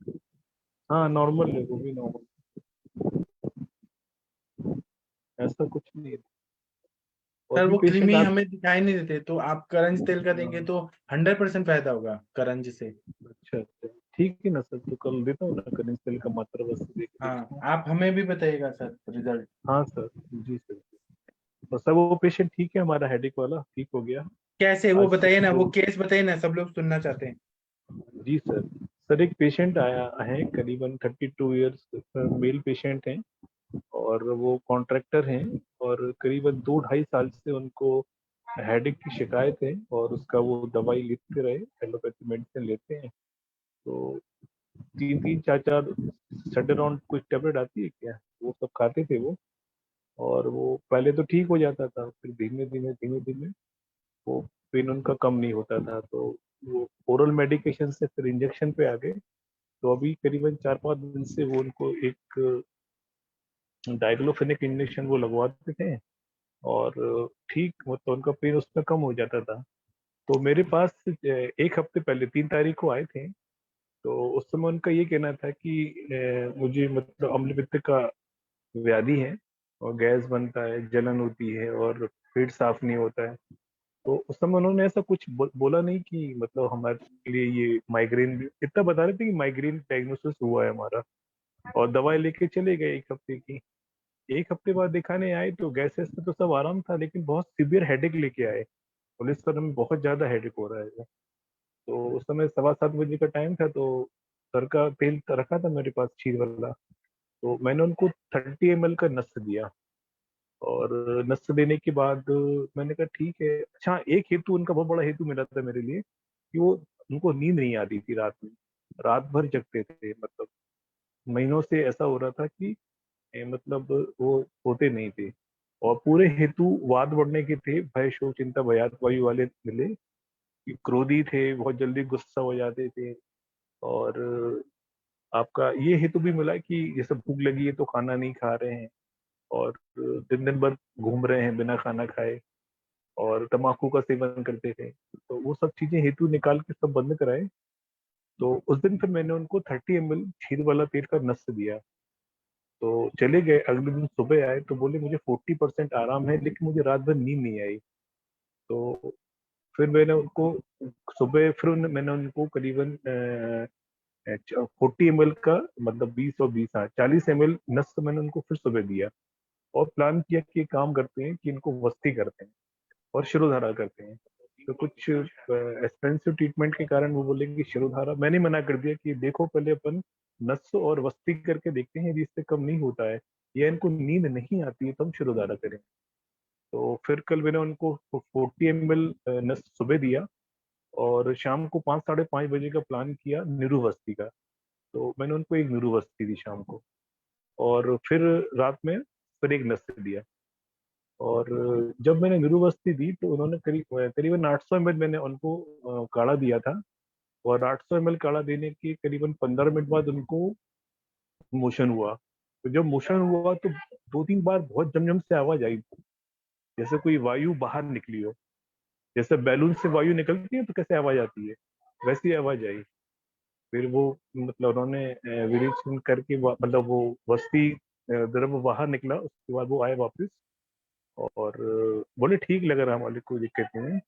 हाँ नॉर्मल है, वो भी नॉर्मल, ऐसा कुछ नहीं है। और सर भी वो पेशेंट कृमि आप हमें दिखाई नहीं देते, तो आप करंज तेल का देंगे तो 100% फायदा होगा करंज से। अच्छा अच्छा ठीक है ना सर, तो कल देता हूँ ना करेंज तेल का मात्रा बस देख के देखता हाँ, हूँ। आप हमें भी बताइएगा सर रिजल्ट। हाँ सर, जी सर। तो सर वो पेशेंट ठीक है हमारा, हेडेक वाला ठीक हो गया कैसे वो आज से बताइए ना, वो सुबह। केस बताइए ना, सब लोग सुनना चाहते हैं। जी सर। सर एक पेशेंट आया है करीबन 32 इयर्स, मेल पेशेंट हैं और वो कॉन्ट्रैक्टर हैं और करीबन 2-2.5 साल से उनको हेडेक की शिकायत है और उसका वो दवाई लेते रहे, एलोपैथी मेडिसिन लेते हैं। तो 3-3 4-4 सडेनॉन कुछ टेबलेट आती है क्या, वो सब खाते थे वो। और वो पहले तो ठीक हो जाता था, फिर धीमे धीमे वो पेन उनका कम नहीं होता था, तो वो ओरल मेडिकेशन से फिर इंजेक्शन पे आ गए। तो अभी करीबन 4-5 दिन से वो उनको एक डाइक्लोफेनेक इंजेक्शन वो लगवाते थे और ठीक मतलब उनका पेन उसमें कम हो जाता था। तो मेरे पास एक हफ्ते पहले 3 तारीख को आए थे, तो उस समय उनका ये कहना था कि मुझे मतलब अम्ल पित्त का व्याधि है और गैस बनता है, जलन होती है और पेट साफ नहीं होता है। तो उस समय उन्होंने ऐसा कुछ बोला नहीं कि मतलब हमारे लिए ये माइग्रेन, इतना बता रहे थे कि माइग्रेन डायग्नोसिस हुआ है हमारा, और दवाई लेके चले गए 1 हफ्ते की। 1 हफ्ते बाद दिखाने आए तो गैसेस में तो सब आराम था, लेकिन बहुत सिवियर हेडेक लेके आए। पुलिस सर हमें बहुत ज्यादा हेडेक हो रहा है। तो उस समय 7:15 बजे का टाइम था, तो सर का तेल रखा था मेरे पास छीर वाला, तो मैंने उनको 30 ml का नस्य दिया। और नस्य देने के बाद मैंने कहा ठीक है। अच्छा, एक हेतु उनका बहुत बड़ा हेतु मिला था मेरे लिए कि वो उनको नींद नहीं आती थी रात में, रात भर जगते थे। मतलब महीनों से ऐसा हो रहा था कि मतलब वो सोते नहीं थे। और पूरे हेतु वाद बढ़ने के थे, भय शोक चिंता भयात वायु वाले मिले कि क्रोधी थे, बहुत जल्दी गुस्सा हो जाते थे। और आपका ये हेतु भी मिला कि जैसे भूख लगी है तो खाना नहीं खा रहे हैं और दिन दिन भर घूम रहे हैं बिना खाना खाए, और तम्बाकू का सेवन करते थे। तो वो सब चीजें हेतु निकाल के सब बंद कराए। तो उस दिन फिर मैंने उनको 30 ml छीर वाला तेल का नस्य दिया। तो चले गए, अगले दिन सुबह आए तो बोले मुझे 40% आराम है, लेकिन मुझे रात भर नींद नहीं आई। तो फिर मैंने उनको सुबह फिर मैंने उनको करीबन 40 ml का मतलब 20 और 20, हाँ 40 ml नस्य मैंने उनको फिर सुबह दिया। और प्लान किया कि काम करते हैं कि इनको वस्ती करते हैं और शिरोधारा करते हैं। तो कुछ एक्सपेंसिव ट्रीटमेंट के कारण वो बोले कि शिरोधारा, मैंने मना कर दिया कि देखो पहले अपन नस्य और वस्ती करके देखते हैं, यदि इससे कम नहीं होता है या इनको नींद नहीं आती है तो हम शिरोधारा करें। तो फिर कल मैंने उनको 40 ml नस्य सुबह दिया और शाम को 5-5:30 बजे का प्लान किया निरुवस्ती का। तो मैंने उनको एक निरुवस्ती दी शाम को, और फिर रात में फिर एक नस्य दिया। और जब मैंने निरुवस्ती दी तो उन्होंने करीबन 800 ml मैंने उनको काढ़ा दिया था। और 800 ml काढ़ा देने के करीबन 15 मिनट बाद उनको मोशन हुआ। तो जब मोशन हुआ तो 2-3 बार बहुत जमजम से आवाज आई, जैसे कोई वायु बाहर निकली हो, जैसे बैलून से वायु निकलती है तो कैसे आवाज आती है, वैसी आवाज आई। फिर वो मतलब उन्होंने विवेचन करके मतलब वो वस्ती द्रव बाहर निकला, उसके बाद वो आए वापस और बोले ठीक लग रहा है हमारे, कोई दिक्कत नहीं है।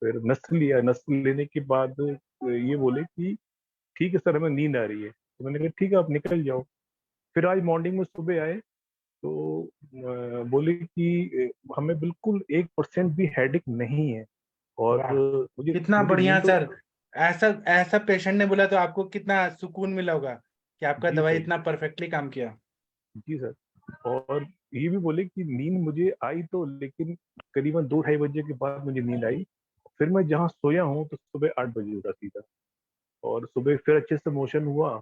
फिर नस्ल लिया, नस्ल लेने के बाद ये बोले कि ठीक है सर हमें नींद आ रही है। तो मैंने कहा ठीक है आप निकल जाओ। फिर आज मॉर्निंग में सुबह आए तो बोले कि हमें बिल्कुल 1% भी हेडेक नहीं है और वाह, मुझे कितना मुझे बढ़िया नींद। सर। ऐसा ऐसा पेशेंट ने बोला तो आपको कितना सुकून मिला होगा कि आपका जी दवाई सर, इतना परफेक्टली काम किया। जी सर। और ये भी बोले कि नींद मुझे आई तो, लेकिन करीबन 2-2:30 बजे के बाद मुझे नींद आई। फिर मैं जहाँ सोया हूँ तो सुबह 8 बजे उठा सीधा, और सुबह फिर अच्छे से मोशन हुआ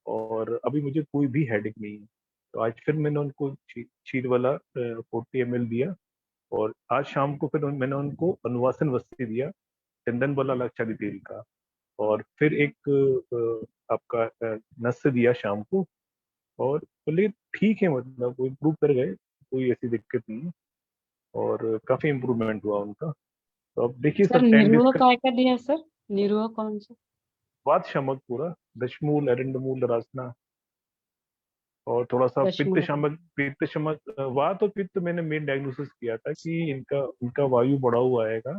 और अभी मुझे कोई भी हेडेक नहीं है। तो आज फिर मैंने उनको छीर वाला 40 ml दिया। और आज शाम को फिर मैंने उनको अनुवासन वस्ती दिया, चंदन वाला लाक्षादी तेल का। और फिर एक आपका नस्य दिया शाम को। और बोले ठीक है, मतलब वो इम्प्रूव कर गए, कोई ऐसी दिक्कत नहीं है और काफी इम्प्रूवमेंट हुआ उनका। तो अब देखिए सर सर 10 डेज निरुआ का काय का दिया सर? निरुआ कौन सा? बाद, शमक पूरा, दशमूल, एरंडमूल, रासना। और थोड़ा सा दशमलव। पित्त शमक वात और पित्त मैंने मेन डायग्नोसिस किया था कि इनका वायु बढ़ा हुआ आएगा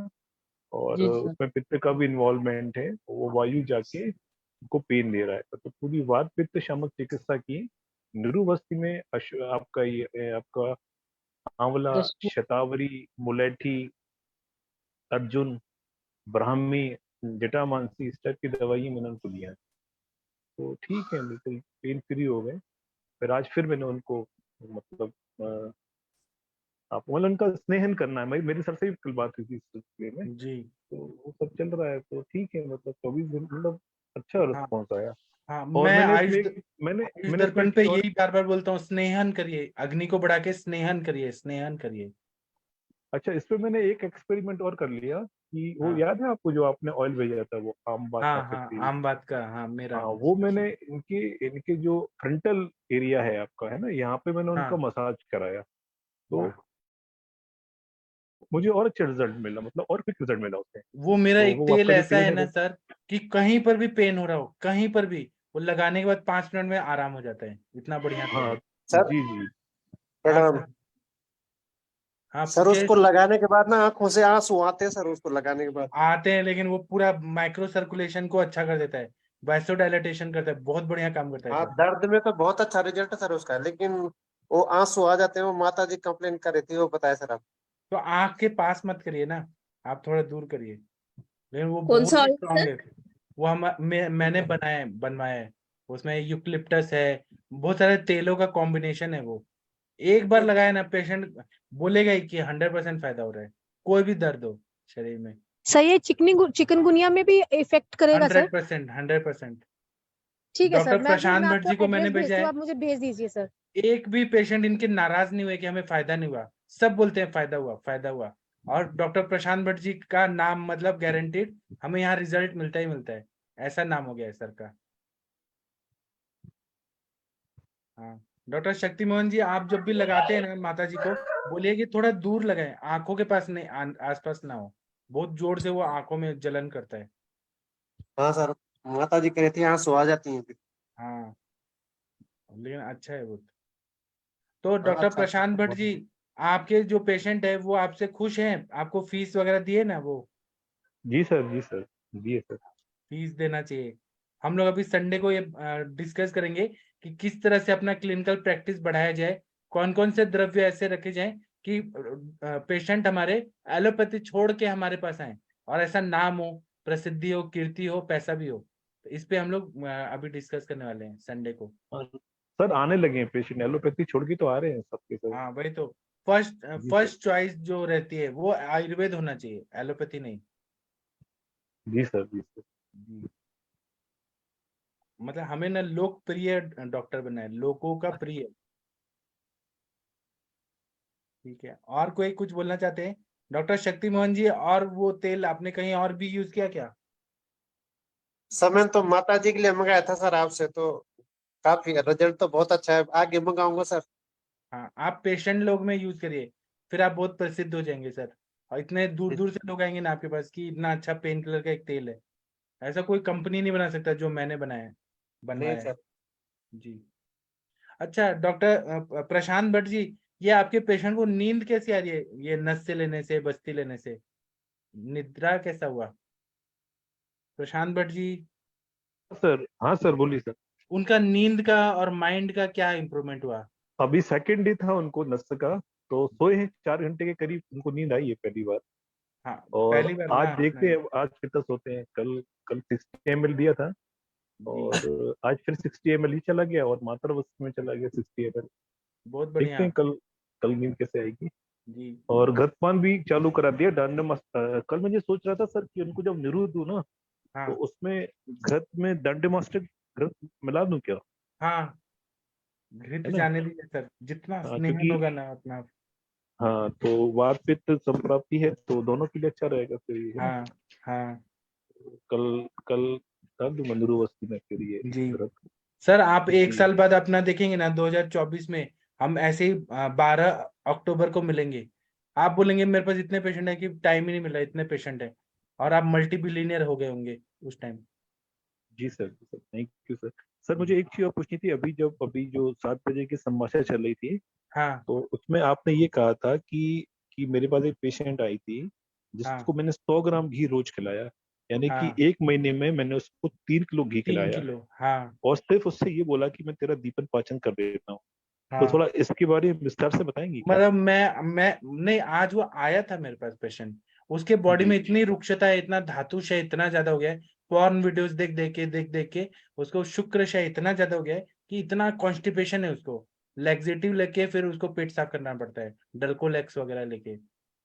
और जी सर। उसमें पित्त का भी इन्वॉल्वमेंट है, वो वायु जाके उनको पेन दे रहा है। तो पूरी वात पित्त शमक चिकित्सा की निरुबस्ती में आपका आंवला, दशमलव। शतावरी, मुलेठी, अर्जुन, ब्राह्मी, जटामांसी, इस टाइप की दवाई मैंने उनको दिया है। तो ठीक है, बिल्कुल पेन फ्री हो गए। फिर आज फिर मैंने उनको मतलब आप मतलब उनका स्नेहन करना है। मेरी सर से भी कल बात हुई थी इस सिलसिले में, जी। तो वो सब चल रहा है। तो ठीक है, मतलब 24 दिन मतलब अच्छा हाँ रिस्पॉन्स आया। हाँ, और मैं आयुष मैंने आयुष मैंने इसमें दर्पण एक पे चीज और, यही बार बार बोलता हूँ, स्नेहन करिए, अग्नि को बढ़ा के स्नेहन करिए, स्नेहन करिए। अच्छा इस पे मैंने एक एक्सपेरिमेंट और कर लिया कि वो हाँ याद है आपको जो आपने ऑयल भेजा था, वो आम बात हाँ का हाँ, तेल। आम बात का, हाँ मेरा। हाँ वो मैंने इनके इनके जो फ्रंटल एरिया है आपका, है ना, यहाँ पे मैंने उनका हाँ, मसाज कराया। तो वाह। मुझे और अच्छा रिजल्ट मिला, मतलब और क्विक रिजल्ट मिला उससे। वो मेरा तो एक वो तेल आपका जो ऐसा तेल है है ना सर, कि कहीं पर भी पेन हो रहा हो, कहीं पर भी, वो लगाने के बाद 5 मिनट में आराम हो जाता है, इतना बढ़िया तेल हाँ है। सर जी जी। हाँ प्रणाम सर। हाँ सर। पूछे। उसको लगाने के बाद ना आंखों से आंसू आते हैं सर, उसको लगाने के बाद। आते हैं, लेकिन वो पूरा माइक्रो सर्कुलेशन को अच्छा कर देता है, वैसोडाइलेटेशन करता है, बहुत बढ़िया काम करता है हाँ, सर। दर्द में तो बहुत अच्छा रिजल्ट है सर उसका, लेकिन वो आंसू आ जाते हैं। वो माता जी कंप्लेन कर रही थी, वो बताया सर आप। तो आंख के पास मत करिए ना, आप थोड़ा दूर करिए, लेकिन वो कौन सा बहुत ऑयल स्ट्रांग सर? है। वो मैंने बनवाया है। उसमें यूकलिप्टस है, बहुत सारे तेलों का कॉम्बिनेशन है वो। एक बार लगाया ना, पेशेंट बोलेगा ही कि 100% फायदा हो रहा है, कोई भी दर्द हो शरीर में। सर ये चिकनगुनिया में भी इफेक्ट करेगा सर? 100%, 100%। ठीक है सर, डॉक्टर मैं प्रशांत भट्ट आपको जी को मैंने एड्रेस भेजा भेजती हूँ, है। आप मुझे भेज दीजिए सर। एक भी पेशेंट इनके नाराज नहीं हुए कि हमें फायदा नहीं हुआ, सब बोलते हैं फायदा हुआ, फायदा हुआ। और डॉक्टर प्रशांत भट्ट जी का नाम मतलब गारंटीड, हमें यहाँ रिजल्ट मिलता ही मिलता है, ऐसा नाम हो गया है सर का। हाँ, डॉक्टर शक्ति मोहन जी, आप जब भी लगाते हैं ना माता जी को, बोलिए कि थोड़ा दूर लगाएं, आंखों के पास नहीं, आसपास ना हो, बहुत जोर से वो आंखों में जलन करता है। हाँ सर, माता जी कह रही थी आंसू आ जाती हैं फिर। हाँ, लेकिन अच्छा है बहुत। तो हाँ डॉक्टर अच्छा प्रशांत भट्ट अच्छा। जी, आपके जो पेशेंट है वो आपसे खुश हैं? आपको फीस वगैरह दिए ना वो? जी सर, जी सर, जी सर। फीस देना चाहिए। हम लोग अभी संडे को ये डिस्कस करेंगे कि किस तरह से अपना क्लिनिकल प्रैक्टिस बढ़ाया जाए, कौन कौन से द्रव्य ऐसे रखे जाएं कि पेशेंट हमारे एलोपैथी छोड़ के हमारे पास आए, और ऐसा नाम हो, प्रसिद्धि हो, कीर्ति हो, पैसा भी हो। तो इस पे हम लोग अभी डिस्कस करने वाले हैं संडे को। और सर आने लगे हैं पेशेंट, एलोपैथी छोड़ के तो आ रहे हैं सबके सब। हाँ वही तो, फर्स्ट जी सर, फर्स्ट चॉइस जो रहती है वो आयुर्वेद होना चाहिए, एलोपैथी नहीं। जी सर, जी सर। जी। मतलब हमें ना लोकप्रिय डॉक्टर बनना है, लोगों का प्रिय। ठीक है, और कोई कुछ बोलना चाहते हैं डॉक्टर शक्ति मोहन जी? और वो तेल आपने कहीं और भी यूज किया क्या? समय तो माता जी के लिए मंगाया था सर आपसे, तो काफी रिजल्ट तो बहुत अच्छा है। आगे मंगाऊंगा सर। हाँ, आप पेशेंट लोग में यूज करिए, फिर आप बहुत प्रसिद्ध हो जाएंगे सर। और इतने दूर दूर से लोग आएंगे ना आपके पास कि इतना अच्छा पेन किलर का एक तेल है, ऐसा कोई कंपनी नहीं बना सकता जो मैंने नहीं बनवाया है। सर। जी। अच्छा डॉक्टर प्रशांत भट्ट जी, ये आपके पेशेंट को नींद कैसी आ रही है, ये नशे लेने से, बस्ती लेने से निद्रा कैसा हुआ? प्रशांत भट्ट जी, सर हाँ सर, बोलिए सर। उनका नींद का और माइंड का क्या इम्प्रूवमेंट हुआ? अभी सेकंड डे था उनको नस का, तो सोए हैं 4 घंटे के करीब, उनको नींद आई है पहली बार। हाँ, और पहली बार आज ना। देखते हैं आज कितना सोते हैं। कल कल 60 ml दिया था, जी, और आज फिर 60 ml ही चला गया, और मात्रा बस्ती में चला गया 60 ml। बहुत देखते बढ़िया। हैं कल कल नींद कैसे आएगी। जी। और घृतपान भी चालू करा दिया। कल मैं ये सोच रहा था सर कि उनको जब निरुद्ध दूं ना, तो हाँ उसमें घृत में दंडमास्टिक घृत मिला दूं क्या, हाँ, घृत है ना? जाने दीजिए सर, जितना हाँ स्नेहन क्योंकि होगा ना उतना। हाँ, तो वात पित्त संप्राप्ति है, तो दोनों के लिए अच्छा रहेगा फिर ये, है ना? हाँ हाँ। कल कल कर दूंगा निरुवस्ती में फिर ये जी घृत। सर, आप एक जी साल बाद अपना देखेंगे ना, 2024 में हम ऐसे ही 12 अक्टूबर को मिलेंगे। आप बोलेंगे मेरे पास इतने पेशेंट है कि टाइम ही नहीं मिल रहा, इतने पेशेंट है, और आप मल्टी बिलियनियर हो गए होंगे उस टाइम। जी सर, जी sir, thank you sir. Sir मुझे एक चीज और पूछनी थी, अभी जो 7 बजे की समस्या चल रही थी, हाँ तो उसमें आपने ये कहा था कि मेरे पास एक पेशेंट आई थी हाँ जिसको मैंने 100 ग्राम घी रोज खिलाया, यानी कि हाँ 1 महीने में मैंने उसको 3 किलो घी 3 खिलाया, किलो हाँ और सिर्फ उससे ये बोला कि मैं तेरा दीपन पाचन कर देता हूँ। तो हाँ। थोड़ा इसके बारे में विस्तार से बताएंगे क्या? मतलब मैं नहीं, आज वो आया था मेरे पास पेशेंट, उसके बॉडी जी में जी। इतनी रुक्षता है, इतना धातु क्षय इतना ज्यादा हो गया है, पॉर्न वीडियोस देख देख के उसको शुक्र क्षय इतना ज्यादा हो गया है कि इतना कॉन्स्टिपेशन है उसको, लैक्सेटिव लेके फिर उसको पेट साफ करना पड़ता है, डल्कोलेक्स वगैरह लेके।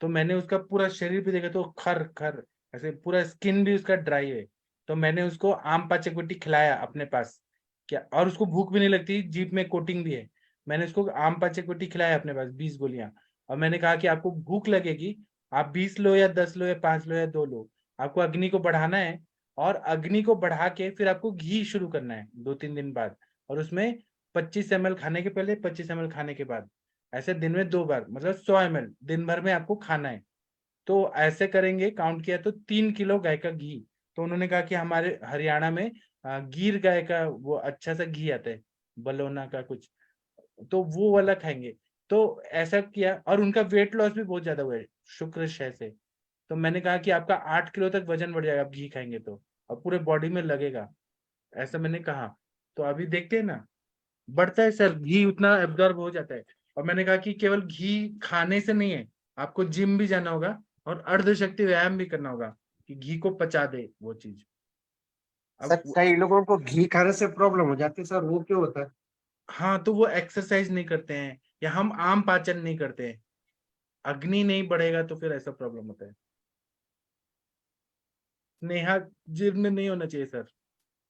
तो मैंने उसका पूरा शरीर भी देखा तो खर खर ऐसे, पूरा स्किन भी उसका ड्राई है। तो मैंने उसको आम पाचक खिलाया अपने पास क्या, और उसको भूख भी नहीं लगती, जीभ में कोटिंग भी है। मैंने उसको आम पाचक खिलाया अपने पास 20 गोलियां, और मैंने कहा कि आपको भूख लगेगी, आप 20 लो या 10 लो या 5 लो या 2 लो, आपको अग्नि को बढ़ाना है, और अग्नि को बढ़ा के फिर आपको घी शुरू करना है 2-3 दिन बाद, और उसमें 25 ml खाने के पहले, 25 ml खाने के बाद, ऐसे दिन में 2 बार, मतलब 100 ml दिन भर में आपको खाना है। तो ऐसे करेंगे, काउंट किया तो 3 किलो गाय का घी। तो उन्होंने कहा कि हमारे हरियाणा में गिर गाय का वो अच्छा सा घी आता है, बलोना का कुछ, तो वो वाला खाएंगे। तो ऐसा किया, और उनका वेट लॉस भी बहुत ज्यादा हुआ है शुक्र शय से। तो मैंने कहा कि आपका 8 किलो तक वजन बढ़ जाएगा आप घी खाएंगे तो, और पूरे बॉडी में लगेगा, ऐसा मैंने कहा। तो अभी देखते हैं ना, बढ़ता है सर, घी उतना एब्जॉर्ब हो जाता है। और मैंने कहा कि केवल घी खाने से नहीं है, आपको जिम भी जाना होगा और अर्धशक्ति व्यायाम भी करना होगा कि घी को पचा दे वो चीज। सर अब कई लोगों को घी खाने से प्रॉब्लम हो जाती है सर, वो क्यों होता है? हाँ, तो वो एक्सरसाइज नहीं करते हैं, या हम आम पाचन नहीं करते हैं, अग्नि नहीं बढ़ेगा तो फिर ऐसा प्रॉब्लम होता है। नेहा, जीर्ण नहीं होना चाहिए सर।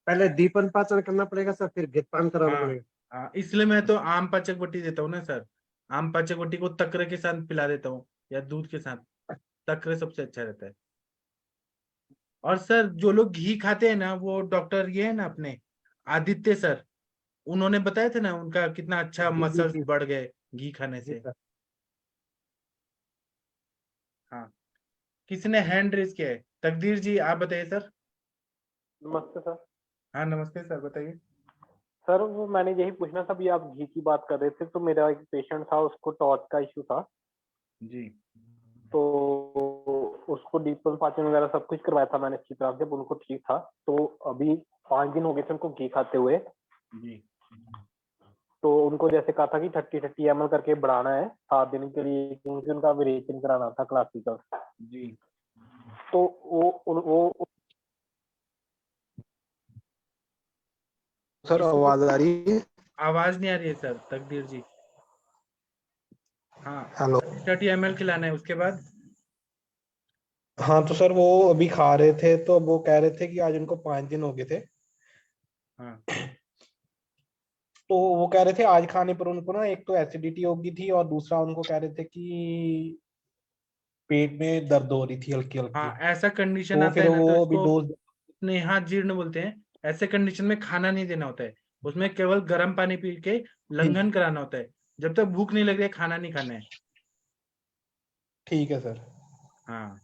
पहले दीपन पाचन करना पड़ेगा सर, फिर घृत पान कराना हाँ पड़ेगा। हाँ, इसलिए मैं तो आम पाचक देता हूँ ना सर। आम पाचक को तक्र के साथ पिला देता हूँ, या दूध के साथ, तक्र सबसे अच्छा रहता है। और सर जो लोग घी खाते हैं ना, वो डॉक्टर ये है ना अपने आदित्य सर, उन्होंने बताया था ना उनका कितना अच्छा जी जी मसल्स जी बढ़ गए घी खाने जी से। सर। हाँ, किसी ने हैंड रेज किया है, तकदीर जी आप बताइए सर। नमस्ते सर। हाँ नमस्ते सर, बताइए। सर वो मैंने यही पूछना था, अभी आप घी की बात कर रहे थे, तो मेरा एक पेशेंट था, उसको टॉर्च का इश्यू था, जी तो उसको डीपल पाचन वगैरह सब कुछ करवाया था मैंने अच्छी तरह से, जब उनको ठीक था। तो अभी 5 दिन हो गए थे उनको घी खाते हुए। जी तो उनको जैसे कहा था कि 30 ml करके बढ़ाना है 7 दिन के लिए, क्योंकि उनका विरेचन कराना था क्लासिकल। जी तो वो सर आवाज आ रही है? आवाज नहीं आ रही है सर, तकदीर जी। हाँ, हेलो। 30 ml खिलाना है, उसके बाद। हाँ तो सर वो अभी खा रहे थे, तो वो कह रहे थे कि आज उनको 5 दिन हो गए थे, हाँ तो वो कह रहे थे आज खाने पर उनको ना एक तो एसिडिटी हो गई थी, और दूसरा उनको कह रहे थे कि पेट में दर्द हो रही थी हल्की हल्की। हाँ, ऐसा कंडीशन तो आता फिर है ना तो वो अभी इसको डोज। स्नेहा जीर्ण बोलते हैं। ऐसे कंडीशन में खाना नहीं देना होता है, उसमें केवल गर्म पानी पी के लंघन कराना होता है, जब तक भूख नहीं लग रही है खाना नहीं खाना है। ठीक है सर। हाँ,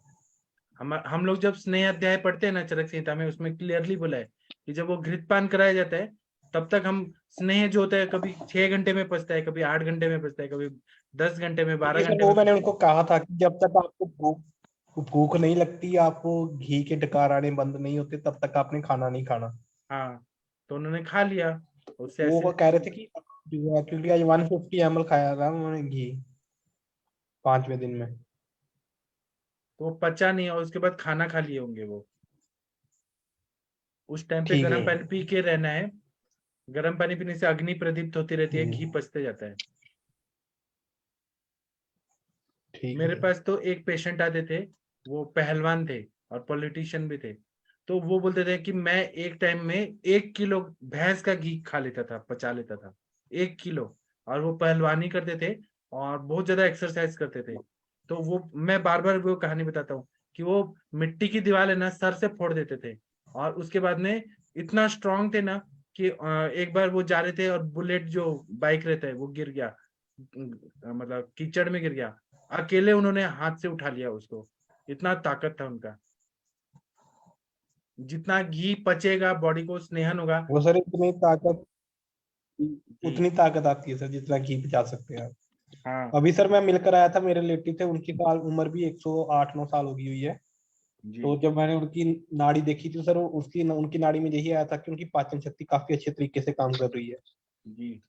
हम लोग जब स्नेह अध्याय पढ़ते हैं ना चरक संहिता में, उसमें क्लियरली बोला है कि जब वो घृतपान कराया जाता है, तब तक हम स्नेह जो होता है कभी 6 घंटे में पचता है, कभी 8 घंटे में पचता है, कभी 10 घंटे में, ठीक है 12 सर, घंटे वो में मैंने पचता है। उनको कहा था कि जब तक आपको भूख नहीं लगती, आपको घी के डकार आने बंद नहीं होते, तब तक आपने खाना नहीं खाना। हाँ, तो उन्होंने खा लिया, उससे वो एसिडिटी कह रहे कम थे हुई। कि क्योंकि आज 150 ml खाया था उन्होंने घी 5वें दिन में। तो वो पचा नहीं, और उसके बाद खाना खा लिए होंगे वो। उस टाइम पे ठीक है। गर्म पानी पी के रहना है, गर्म पानी पीने से अग्नि प्रदीप्त होती रहती है, घी पचते जाता है। ठीक है मेरे सर। पास तो एक पेशेंट आते थे, वो पहलवान थे और पॉलिटिशियन भी थे। तो वो बोलते थे कि मैं एक टाइम में 1 किलो भैंस का घी खा लेता था, पचा लेता था, 1 किलो। और वो पहलवानी करते थे और बहुत ज्यादा एक्सरसाइज करते थे। तो वो, मैं बार बार वो कहानी बताता हूँ कि वो मिट्टी की दीवार है ना, सर से फोड़ देते थे, और उसके बाद में इतना स्ट्रांग थे ना कि एक बार वो जा रहे थे और बुलेट जो बाइक रहता है वो गिर गया, मतलब कीचड़ में गिर गया, अकेले उन्होंने हाथ से उठा लिया उसको, इतना ताकत था उनका। जितना घी पचेगा बॉडी को स्नेहन होगा। वो सर इतनी ताकत जी। उतनी ताकत आती है सर जितना घी पचा सकते हैं आप। हाँ अभी सर मैं मिलकर आया था, मेरे रिलेटिव थे, उनकी साल उम्र भी 108-9 साल हो गई हुई है। जी। तो जब मैंने उनकी नाड़ी देखी थी सर, उनकी नाड़ी में यही आया था कि उनकी पाचन शक्ति काफी अच्छे तरीके से काम कर रही है। जी।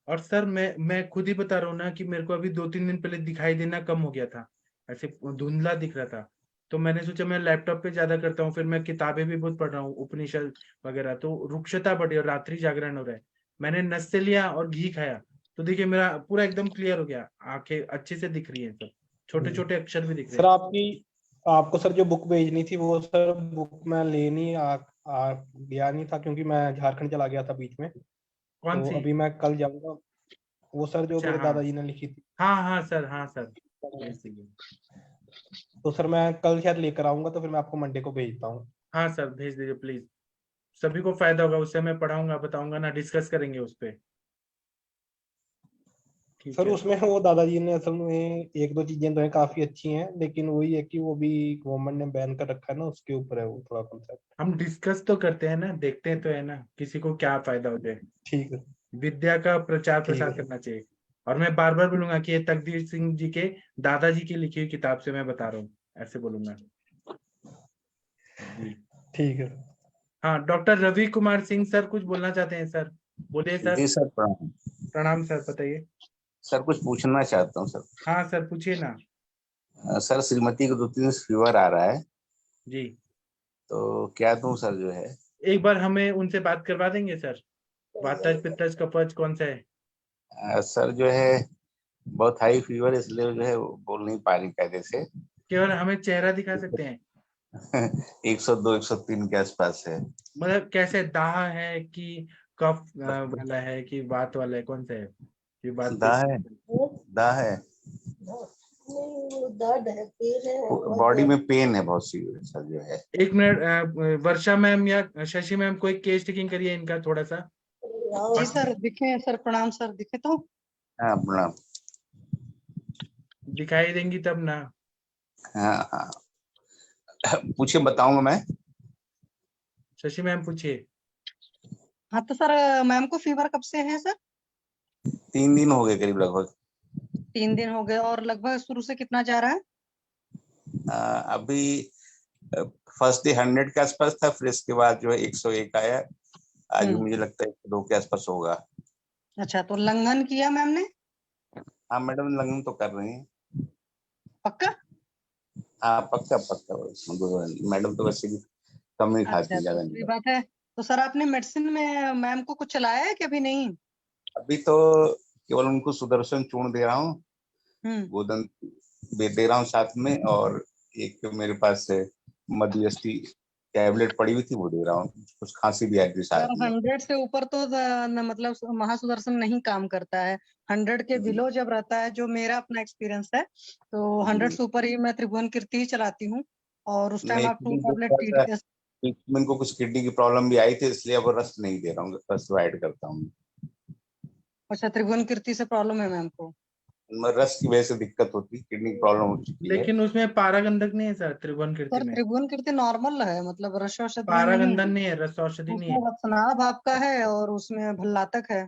और सर मैं खुद ही बता रहा हूँ ना कि मेरे को अभी 2-3 दिन पहले दिखाई देना कम हो गया था, ऐसे धुंधला दिख रहा था। तो मैंने सोचा मैं लैपटॉप पे ज्यादा करता हूँ, फिर मैं किताबें भी बहुत पढ़ रहा हूँ उपनिषद वगैरह, तो रुक्षता बढ़ी और रात्रि जागरण हो रहा है। मैंने नस्से लिया और घी खाया, तो देखिए मेरा पूरा एकदम क्लियर हो गया, आंखें अच्छे से दिख रही है, सब छोटे छोटे अक्षर भी दिख रहे सर हैं। आपको सर जो बुक भेजनी थी वो सर बुक मैं लेनी गया नहीं था, क्योंकि मैं झारखंड चला गया था बीच में। कौन तो सी? अभी मैं कल जाऊंगा। वो सर जो अच्छा, मेरे हाँ दादाजी ने लिखी थी। हाँ सर, हाँ सर, भेज दीजिए। तो सर मैं कल शायद लेकर आऊंगा, तो फिर मैं आपको मंडे को भेजता हूँ। हाँ सर, भेज दीजिए प्लीज, सभी को फायदा होगा उससे। मैं पढ़ाऊंगा, बताऊंगा ना, डिस्कस करेंगे उस पे। ठीक सर है। उसमें वो दादाजी ने असल में 1-2 चीजें तो है काफी अच्छी हैं, लेकिन वही है कि वो भी गवर्नमेंट ने बैन कर रखा है ना, उसके ऊपर है वो थोड़ा कॉन्सेप्ट। हम डिस्कस तो करते हैं ना, देखते हैं तो है ना, किसी को क्या फायदा हो जाए। ठीक है। विद्या का प्रचार ठीक प्रसार है। करना चाहिए। और मैं बार बार बोलूंगा कि ये तकदीर सिंह जी के दादाजी की लिखी हुई किताब से मैं बता रहा हूँ, ऐसे बोलूंगा जी। ठीक है। हाँ, डॉक्टर रवि कुमार सिंह सर कुछ बोलना चाहते हैं सर, बोलिए सर। जी सर, प्रणाम। प्रणाम सर, बताइए। सर कुछ पूछना चाहता हूँ सर। हाँ सर, पूछिए ना। सर श्रीमती को 2-3 दिन से फीवर आ रहा है, जी। तो क्या दूं सर जो है? एक बार हमें उनसे बात करवा देंगे सर, वातज पित्तज कफज कौन सा है? सर जो है बहुत हाई फीवर, इसलिए जो है वो बोल नहीं पा रही कायदे से। केवल हमें चेहरा दिखा सकते हैं? 102-103 के आसपास है। मतलब कैसे, दाह है कि कफ वाला है कि वात वाला है, कौन सा है कि बात पे? दाह है, दाह है, बॉडी में पेन है बहुत सी सर जो है। एक मिनट, वर्षा मैम या शशि मैम कोई केस टेकिंग करिए इनका थोड़ा सा। जी सर दिखे सर, प्रणाम सर, दिखे तो? हाँ प्रणाम। दिखाई देंगी तब ना। हाँ हाँ, पूछिए, बताऊंगा मैं। शशि मैम पूछिए। हाँ तो सर मैम को फीवर कब से है सर? 3 दिन हो गए करीब लगभग। 3 दिन हो गए, और लगभग शुरू से कितना जा रहा है? अभी फर्स्ट डे 100 के आसपास था, फिर इसके बाद जो है 101 आया। आज भी मुझे लगता है 102 के आसपास होगा। अच्छा, तो लंघन किया मैम ने? हाँ मैडम, लंघन तो कर रही हैं। पक्का? हाँ पक्का पक्का, मैडम तो वैसे भी कम ही खाती, अच्छा, ज्यादा दूसरी नहीं। बात है, तो सर आपने मेडिसिन में मैम को कुछ चलाया है कि अभी नहीं? अभी तो केवल उनको सुदर्शन चूर्ण दे रहा हूँ, गोदन दे रहा हूँ साथ में, और एक मेरे पास मध्यस्थी टैबलेट पड़ी हुई थी वो दे रहा हूँ। कुछ खांसी भी आई थी साथ सर में। 100 से ऊपर तो मतलब महासुदर्शन नहीं काम करता है। 100 के बिलो जब रहता है, जो मेरा अपना एक्सपीरियंस है, तो 100 से ऊपर ही मैं त्रिभुवन कीर्ति ही चलाती हूँ। और उस टाइम आप 2 टैबलेट TDS। इनको कुछ किडनी की प्रॉब्लम भी आई थी, इसलिए अब रस नहीं दे रहा हूँ, रस ऐड करता हूँ। अच्छा, त्रिभुवन कीर्ति से प्रॉब्लम है मैम को? रस की वजह से दिक्कत होती है, किडनी की प्रॉब्लम हो चुकी है। लेकिन उसमें पारागंधक नहीं है सर त्रिभुवन कीर्ति सर में। त्रिभुवन कीर्ति नॉर्मल है, मतलब रस औषधि नहीं है। पारागंधन नहीं है, रस औषधि नहीं उसमें है। वत्सनाभ आपका है और उसमें भल्लातक है,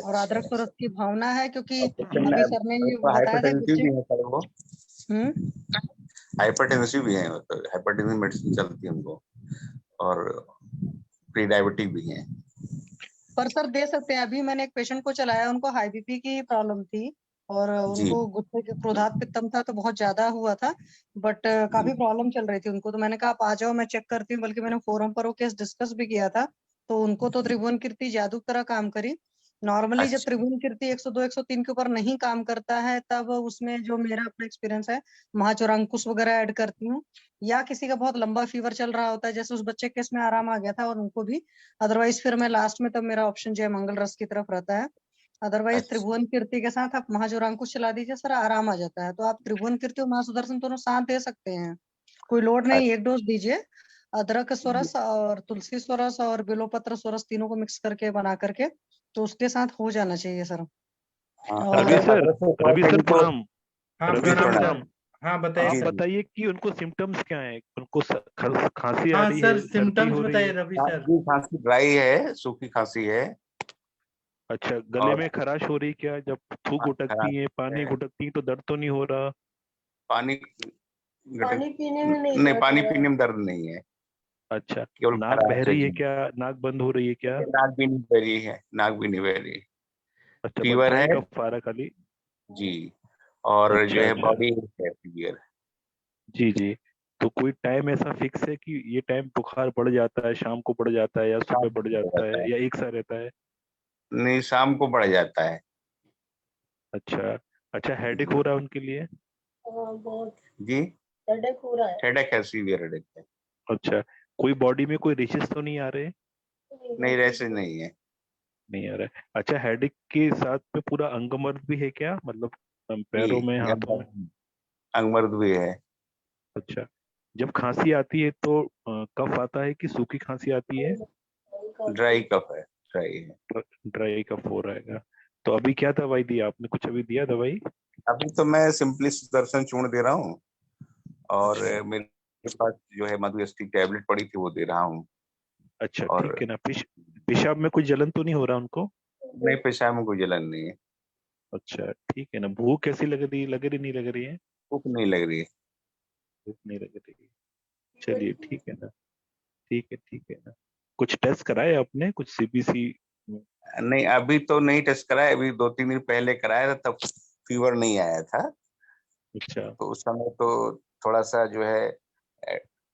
और अदरक तो रस की भावना है, क्योंकि अभी सर ने ये बताया था हाइपरटेंसिव भी है सर वो। हम्म। हाइपरटेंसिव भी है, हाइपरटेंसिव मेडिसिन चलती है उनको, और प्री डायबिटिक भी है। पर सर दे सकते हैं। अभी मैंने एक पेशेंट को चलाया, उनको हाई बीपी की प्रॉब्लम थी, और उनको गुस्से के क्रोधात पित्तम था, तो बहुत ज्यादा हुआ था, बट काफी प्रॉब्लम चल रही थी उनको। तो मैंने कहा आप आ जाओ, मैं चेक करती हूँ। बल्कि मैंने फोरम पर वो केस डिस्कस भी किया था, तो उनको तो त्रिभुवन कीर्ति जादू की तरह काम करी। नॉर्मली जब त्रिभुवन कीर्ति 102 103 के ऊपर नहीं काम करता है, तब उसमें जो मेरा अपना एक्सपीरियंस है, महाचौरांकुश वगैरह ऐड करती हूँ। या किसी का बहुत लंबा फीवर चल रहा होता है, जैसे उस बच्चे के केस में आराम आ गया था और उनको भी। अदरवाइज फिर मैं लास्ट में, तब मेरा ऑप्शन जय मंगल रस की तरफ रहता है। अदरवाइज त्रिभुवन कीर्ति के साथ आप महाचौरांकुश चला दीजिए सर, आराम आ जाता है। तो आप त्रिभुवन कीर्ति और महासुदर्शन दोनों साथ दे सकते हैं, कोई लोड नहीं, एक डोज दीजिए। अदरक स्वरस और तुलसी स्वरस और बिलोपत्र स्वरस तीनों को मिक्स करके बना करके, तो उसके साथ हो जाना चाहिए सर। रवि सर प्रणाम। हाँ रवि सर प्रणाम प्रणाम। सर। हाँ बताइए आप सर। बताइए कि उनको सिम्टम्स क्या है, उनको खांसी आ हाँ रही सर, है, सर्दी सिम्टम्स हो रही बताइए है? रवि सर। खांसी ड्राई है, सूखी खांसी है। अच्छा, गले और में खराश हो रही क्या? जब थूक खराश उटकती है, पानी है, गुटकती है तो दर्द तो नहीं हो रहा? पानी पानी पीने में नहीं नहीं, दर्द पानी हो रहा पीने में दर्द नहीं है, अच्छा, केवल नाक बह खराश है रही है जी। क्या? नाक बंद हो रही है क्या? नाक भी नहीं बह रही है, नाक भी नहीं बह रही। अच्छा, बस फीवर ड्राई है कफ आ रहा खाली? जी, और जो अच्छा है अच्छा, बॉडी है फीवर। जी जी। तो कोई टाइम ऐसा फिक्स है कि ये टाइम बुखार बढ़ जाता है, शाम को बढ़ जाता है, या सुबह शाम बढ़ को जाता रहता है, है, या एक सा रहता है? नहीं शाम को बढ़ जाता है अच्छा अच्छा, हेडेक जी। हो रहा है उनके लिए? बहुत जी, हेडेक हो रहा है। हेडेक है, सीवियर हेडेक है। अच्छा, कोई बॉडी में कोई रेशेस तो नहीं आ रहे? नहीं, वैसे नहीं है। नहीं आ रहा है। अच्छा, हेडेक के साथ में पूरा अंगमर्द भी है क्या, मतलब जी, पैरों में, हाथों में? अंगमर्द भी है। अच्छा, जब खांसी आती है तो कफ आता है कि सूखी खांसी आती है? ड्राई कफ है, ड्राई है। ड्राई कफ हो रहेगा। तो अभी क्या दवाई दी आपने? कुछ अभी दिया दवाई? अभी तो मैं सिंपली सुदर्शन चूर्ण दे रहा हूँ, और अच्छा मेरे पास जो है मधुएस्टी टैबलेट पड़ी थी वो दे रहा हूँ। अच्छा, और ठीक है ना। पेशाब में कोई जलन तो नहीं हो रहा उनको? नहीं, पेशाब में कोई जलन नहीं है। अच्छा, ठीक है ना। भूख कैसी लग रही है? लग रही नहीं लग रही है? भूख नहीं लग रही है। भूख नहीं लग रही है। चलिए ठीक है ना, ठीक है ठीक है ना। कुछ टेस्ट कराए आपने, कुछ सीबीसी? नहीं, अभी तो नहीं टेस्ट कराया, अभी 2-3 दिन पहले कराया था, तब फीवर नहीं आया था। अच्छा तो उस समय तो थोड़ा सा जो है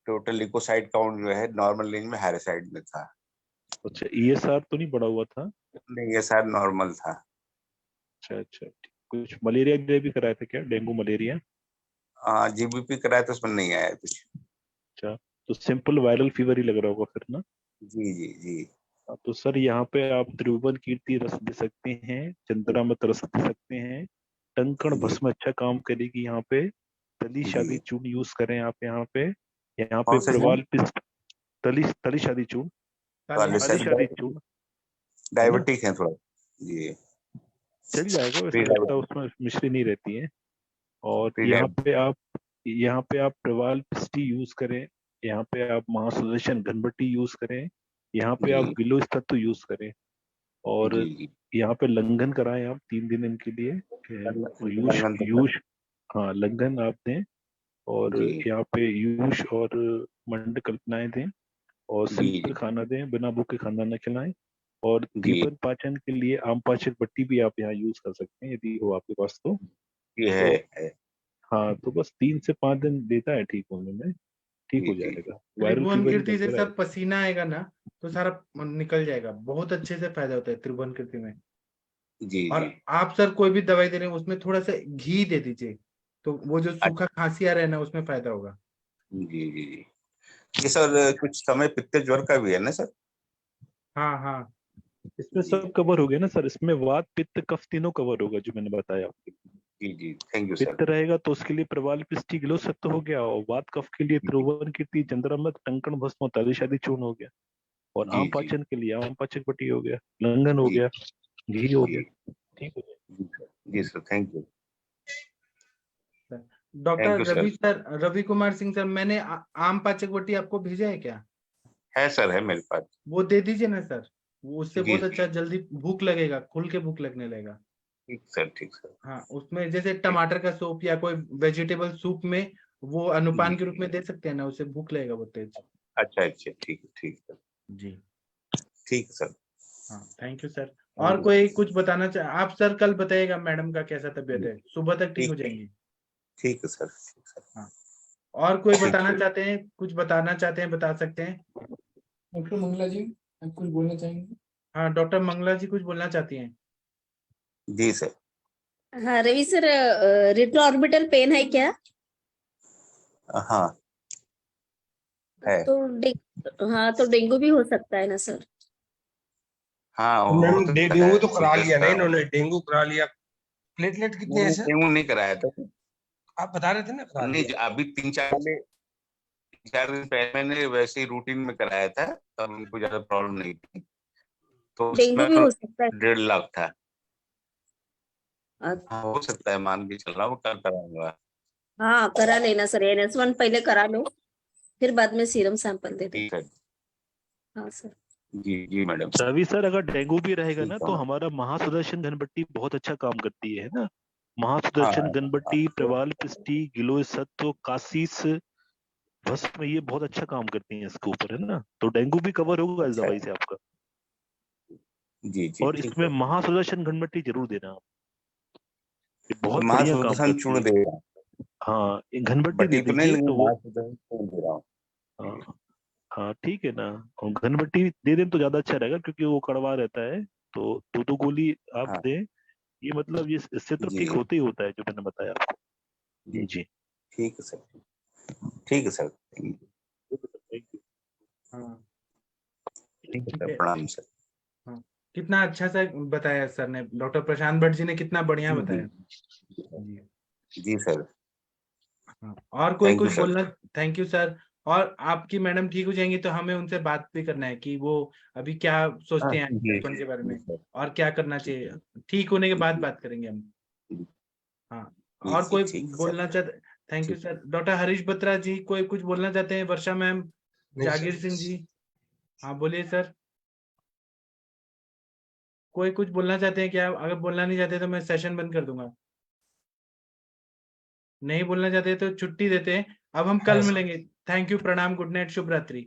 टोटल लिकोसाइड काउंट जो है नॉर्मल रेंज में, हायर साइड में था। अच्छा, ईएसआर तो नहीं बढ़ा हुआ था? नहीं, ये शायद नॉर्मल था। अच्छा अच्छा, ठीक। कुछ मलेरिया के भी कराए थे क्या, डेंगू मलेरिया? हाँ, जीबीपी कराया था, उसमें नहीं आया कुछ। अच्छा, तो सिंपल वायरल फीवर ही लग रहा होगा फिर ना? जी जी जी। हाँ, तो सर यहाँ पे आप त्रिभुवन कीर्ति रस दे सकते हैं, चंद्रामृत रस दे सकते हैं, टंकण जी भस्म अच्छा काम करेगी यहाँ पे। तली शादी जी। चूर्ण यूज करें आप यहाँ पे। यहाँ पे कौन सा प्रवाल पिष्ट, तली तली शादी चूर्ण, ताली तली शादी। शादी चूर्ण, है ना? डायबिटिक है थोड़ा जी। चल जाएगा, प्री वैसा लगता है डायबिटिक, उसमें मिश्री नहीं रहती है। और प्री यहाँ डायबिटिक। पे आप, यहाँ पे आप प्रवाल पिष्टी यूज करें, यहाँ पे आप महासुदर्शन घनबट्टी यूज करें, यहाँ पे आप जी विलोस तत्व यूज करें। और जी जी। यहाँ पे लंघन कराएं आप 3 दिन इनके लिए। यूश लंदन तो यूश, हाँ लंघन आप दें। और जी यहाँ पे यूश और मंड कल्पनाएं दें, और जी सिंपल जी खाना दें, बिना भूखे खाना न खिलाएं। और जी। दीपन पाचन के लिए आम पाचक बट्टी भी आप यहाँ यूज कर सकते हैं यदि हो आपके पास तो। ये तो है। हाँ, तो बस 3 से 5 दिन देता है ठीक होने में, ठीक जी हो जी। जाएगा। वायरल त्रिभुवन फीवर ही कीर्ति लग से रहा सर है। पसीना आएगा ना, तो सारा निकल जाएगा। बहुत अच्छे से फायदा होता है त्रिभुवन कीर्ति में। जी और जी। आप सर कोई भी दवाई दे रहे हैं उसमें थोड़ा सा घी दे दीजिए, तो वो जो सूखा अच्छा, खांसी आ रहा है ना, उसमें फायदा होगा। जी जी जी। ये सर कुछ समय पित्त ज्वर का भी है ना सर? हाँ हाँ इसमें जी सब कवर हो गया ना सर, इसमें वात पित्त कफ तीनों कवर होगा जो मैंने बताया आपको। जी जी। Thank you sir. पित्त रहेगा तो उसके लिए प्रवाल पिष्टी गिलो सत्व हो गया, और वात कफ के लिए त्रिभुवन कीर्ति चंद्रामृत टंकण भस्म ताली शादी चूर्ण हो गया, और जी आम जी पाचन के लिए आम पाचक बटी हो गया, लंघन हो जी गया, घी हो जी गया। ठीक हो गया। जी सर। जी sir, thank you. Thank doctor you Ravi sir. Sir, Ravi Kumar Singh sir, मैंने आम पाचक बट्टी आपको भेजा है क्या? है सर, है मेरे पास। वो दे दीजिए ना सर, वो उससे जी बहुत अच्छा जल्दी भूख लगेगा, खुल के भूख लगने लगेगा। ठीक सर, ठीक सर। हाँ, उसमें जैसे ठीक। टमाटर का सूप या कोई वेजिटेबल सूप में वो अनुपान के रूप जी। में दे सकते हैं ना, उससे भूख लगेगा बहुत तेज। अच्छा अच्छा, ठीक है, ठीक है। जी ठीक है सर। हाँ, थैंक यू सर। थैंक और यू कोई सर। कुछ बताना चाह आप सर? कल बताइएगा मैडम का कैसा तबीयत है, सुबह तक ठीक हो ठीक है, जाएंगी। ठीक है सर, ठीक सर। हाँ, और कोई ठीक बताना है। चाहते हैं, कुछ बताना चाहते हैं, बता सकते हैं। डॉक्टर मंगला जी, आप कुछ बोलना चाहेंगे? हाँ, डॉक्टर मंगला जी कुछ बोलना चाहती हैं। जी सर। हाँ रवि सर, रिट्रोऑर्बिटल पेन है क्या? हाँ है। तो हाँ, तो डेंगू भी हो सकता है ना सर? हाँ, मैम हो सकता डेंगू है, तो करा कुछ लिया ना ऐसा। इन्होंने, डेंगू करा लिया। प्लेटलेट कितने हैं नहीं, सर? डेंगू नहीं कराया था। आप बता रहे थे ना करा नहीं, लिया। अभी 3-4 दिन पहले मैंने वैसे ही रूटीन में कराया था, तब उनको ज्यादा प्रॉब्लम नहीं थी। तो डेंगू उसमें भी हो सकता है। 1.5 लाख था। अच्छा, हाँ, हो सकता है, मान के चल रहा हूँ, कल कराऊंगा। हाँ करा लेना सर, NS1 पहले करा लो, फिर बाद में सीरम सैंपल दे दो। ठीक है हाँ सर। जी मैडम। रवि सर, अगर डेंगू भी रहेगा ना ठीक है तो मैम। हमारा महासुदर्शन घनबट्टी बहुत अच्छा काम करती है ना। महासुदर्शन हाँ घनबट्टी, प्रवाल पिष्टी, गिलोय सत्व, कासीस भस्म, ये बहुत अच्छा काम करती हैं इसके ऊपर, है ना। तो डेंगू भी कवर होगा इस अच्छा दवाई से आपका। जी और ठीक इसमें है। महासुदर्शन घनबट्टी जरूर देना आप, ये तो बहुत बढ़िया काम महासुदर्शन करती चूर्ण है। दे रहा हूँ, हाँ, ये घनबट्टी बटी दे तो नहीं दीजिए लेकिन तो वो, महासुदर्शन चूर्ण दे रहा हूँ। हाँ हाँ ठीक है ना। और घनबट्टी दे दें तो ज्यादा अच्छा रहेगा, क्योंकि वो कड़वा रहता है। तो 2-2 गोली आप हाँ दें, ये मतलब ये इससे तो ठीक जी होते ही होता है, जो मैंने बताया आपको। जी जी ठीक है सर, ठीक है sir, thank you. Thank you. हाँ ठीक है ठीक सर, है। प्रणाम सर। हाँ कितना अच्छा सा बताया सर ने, डॉक्टर प्रशांत भट्ट जी ने कितना बढ़िया जी बताया। जी जी जी सर, हाँ और कोई थैंक यू कुछ सर। बोलना? Thank you sir. और आपकी मैडम ठीक हो जाएंगी तो हमें उनसे बात भी करना है कि वो अभी क्या सोचते हैं जी बचपन के बारे जी में सर, और क्या करना चाहिए। ठीक होने के बाद बात करेंगे हम। जी हाँ जी और कोई ठीक है सर। बोलना चाहते? थैंक यू ठीक सर। डॉक्टर हरीश बत्रा जी कोई कुछ बोलना चाहते हैं? वर्षा मैम, नहीं जागीर सर। सिंह जी, हाँ बोलिए सर। कोई कुछ बोलना चाहते हैं क्या? अगर बोलना नहीं चाहते तो मैं सेशन बंद कर दूंगा। नहीं बोलना चाहते तो छुट्टी देते हैं। अब हम हाँ कल सर। मिलेंगे। थैंक यू, प्रणाम, गुड नाइट, शुभ रात्रि।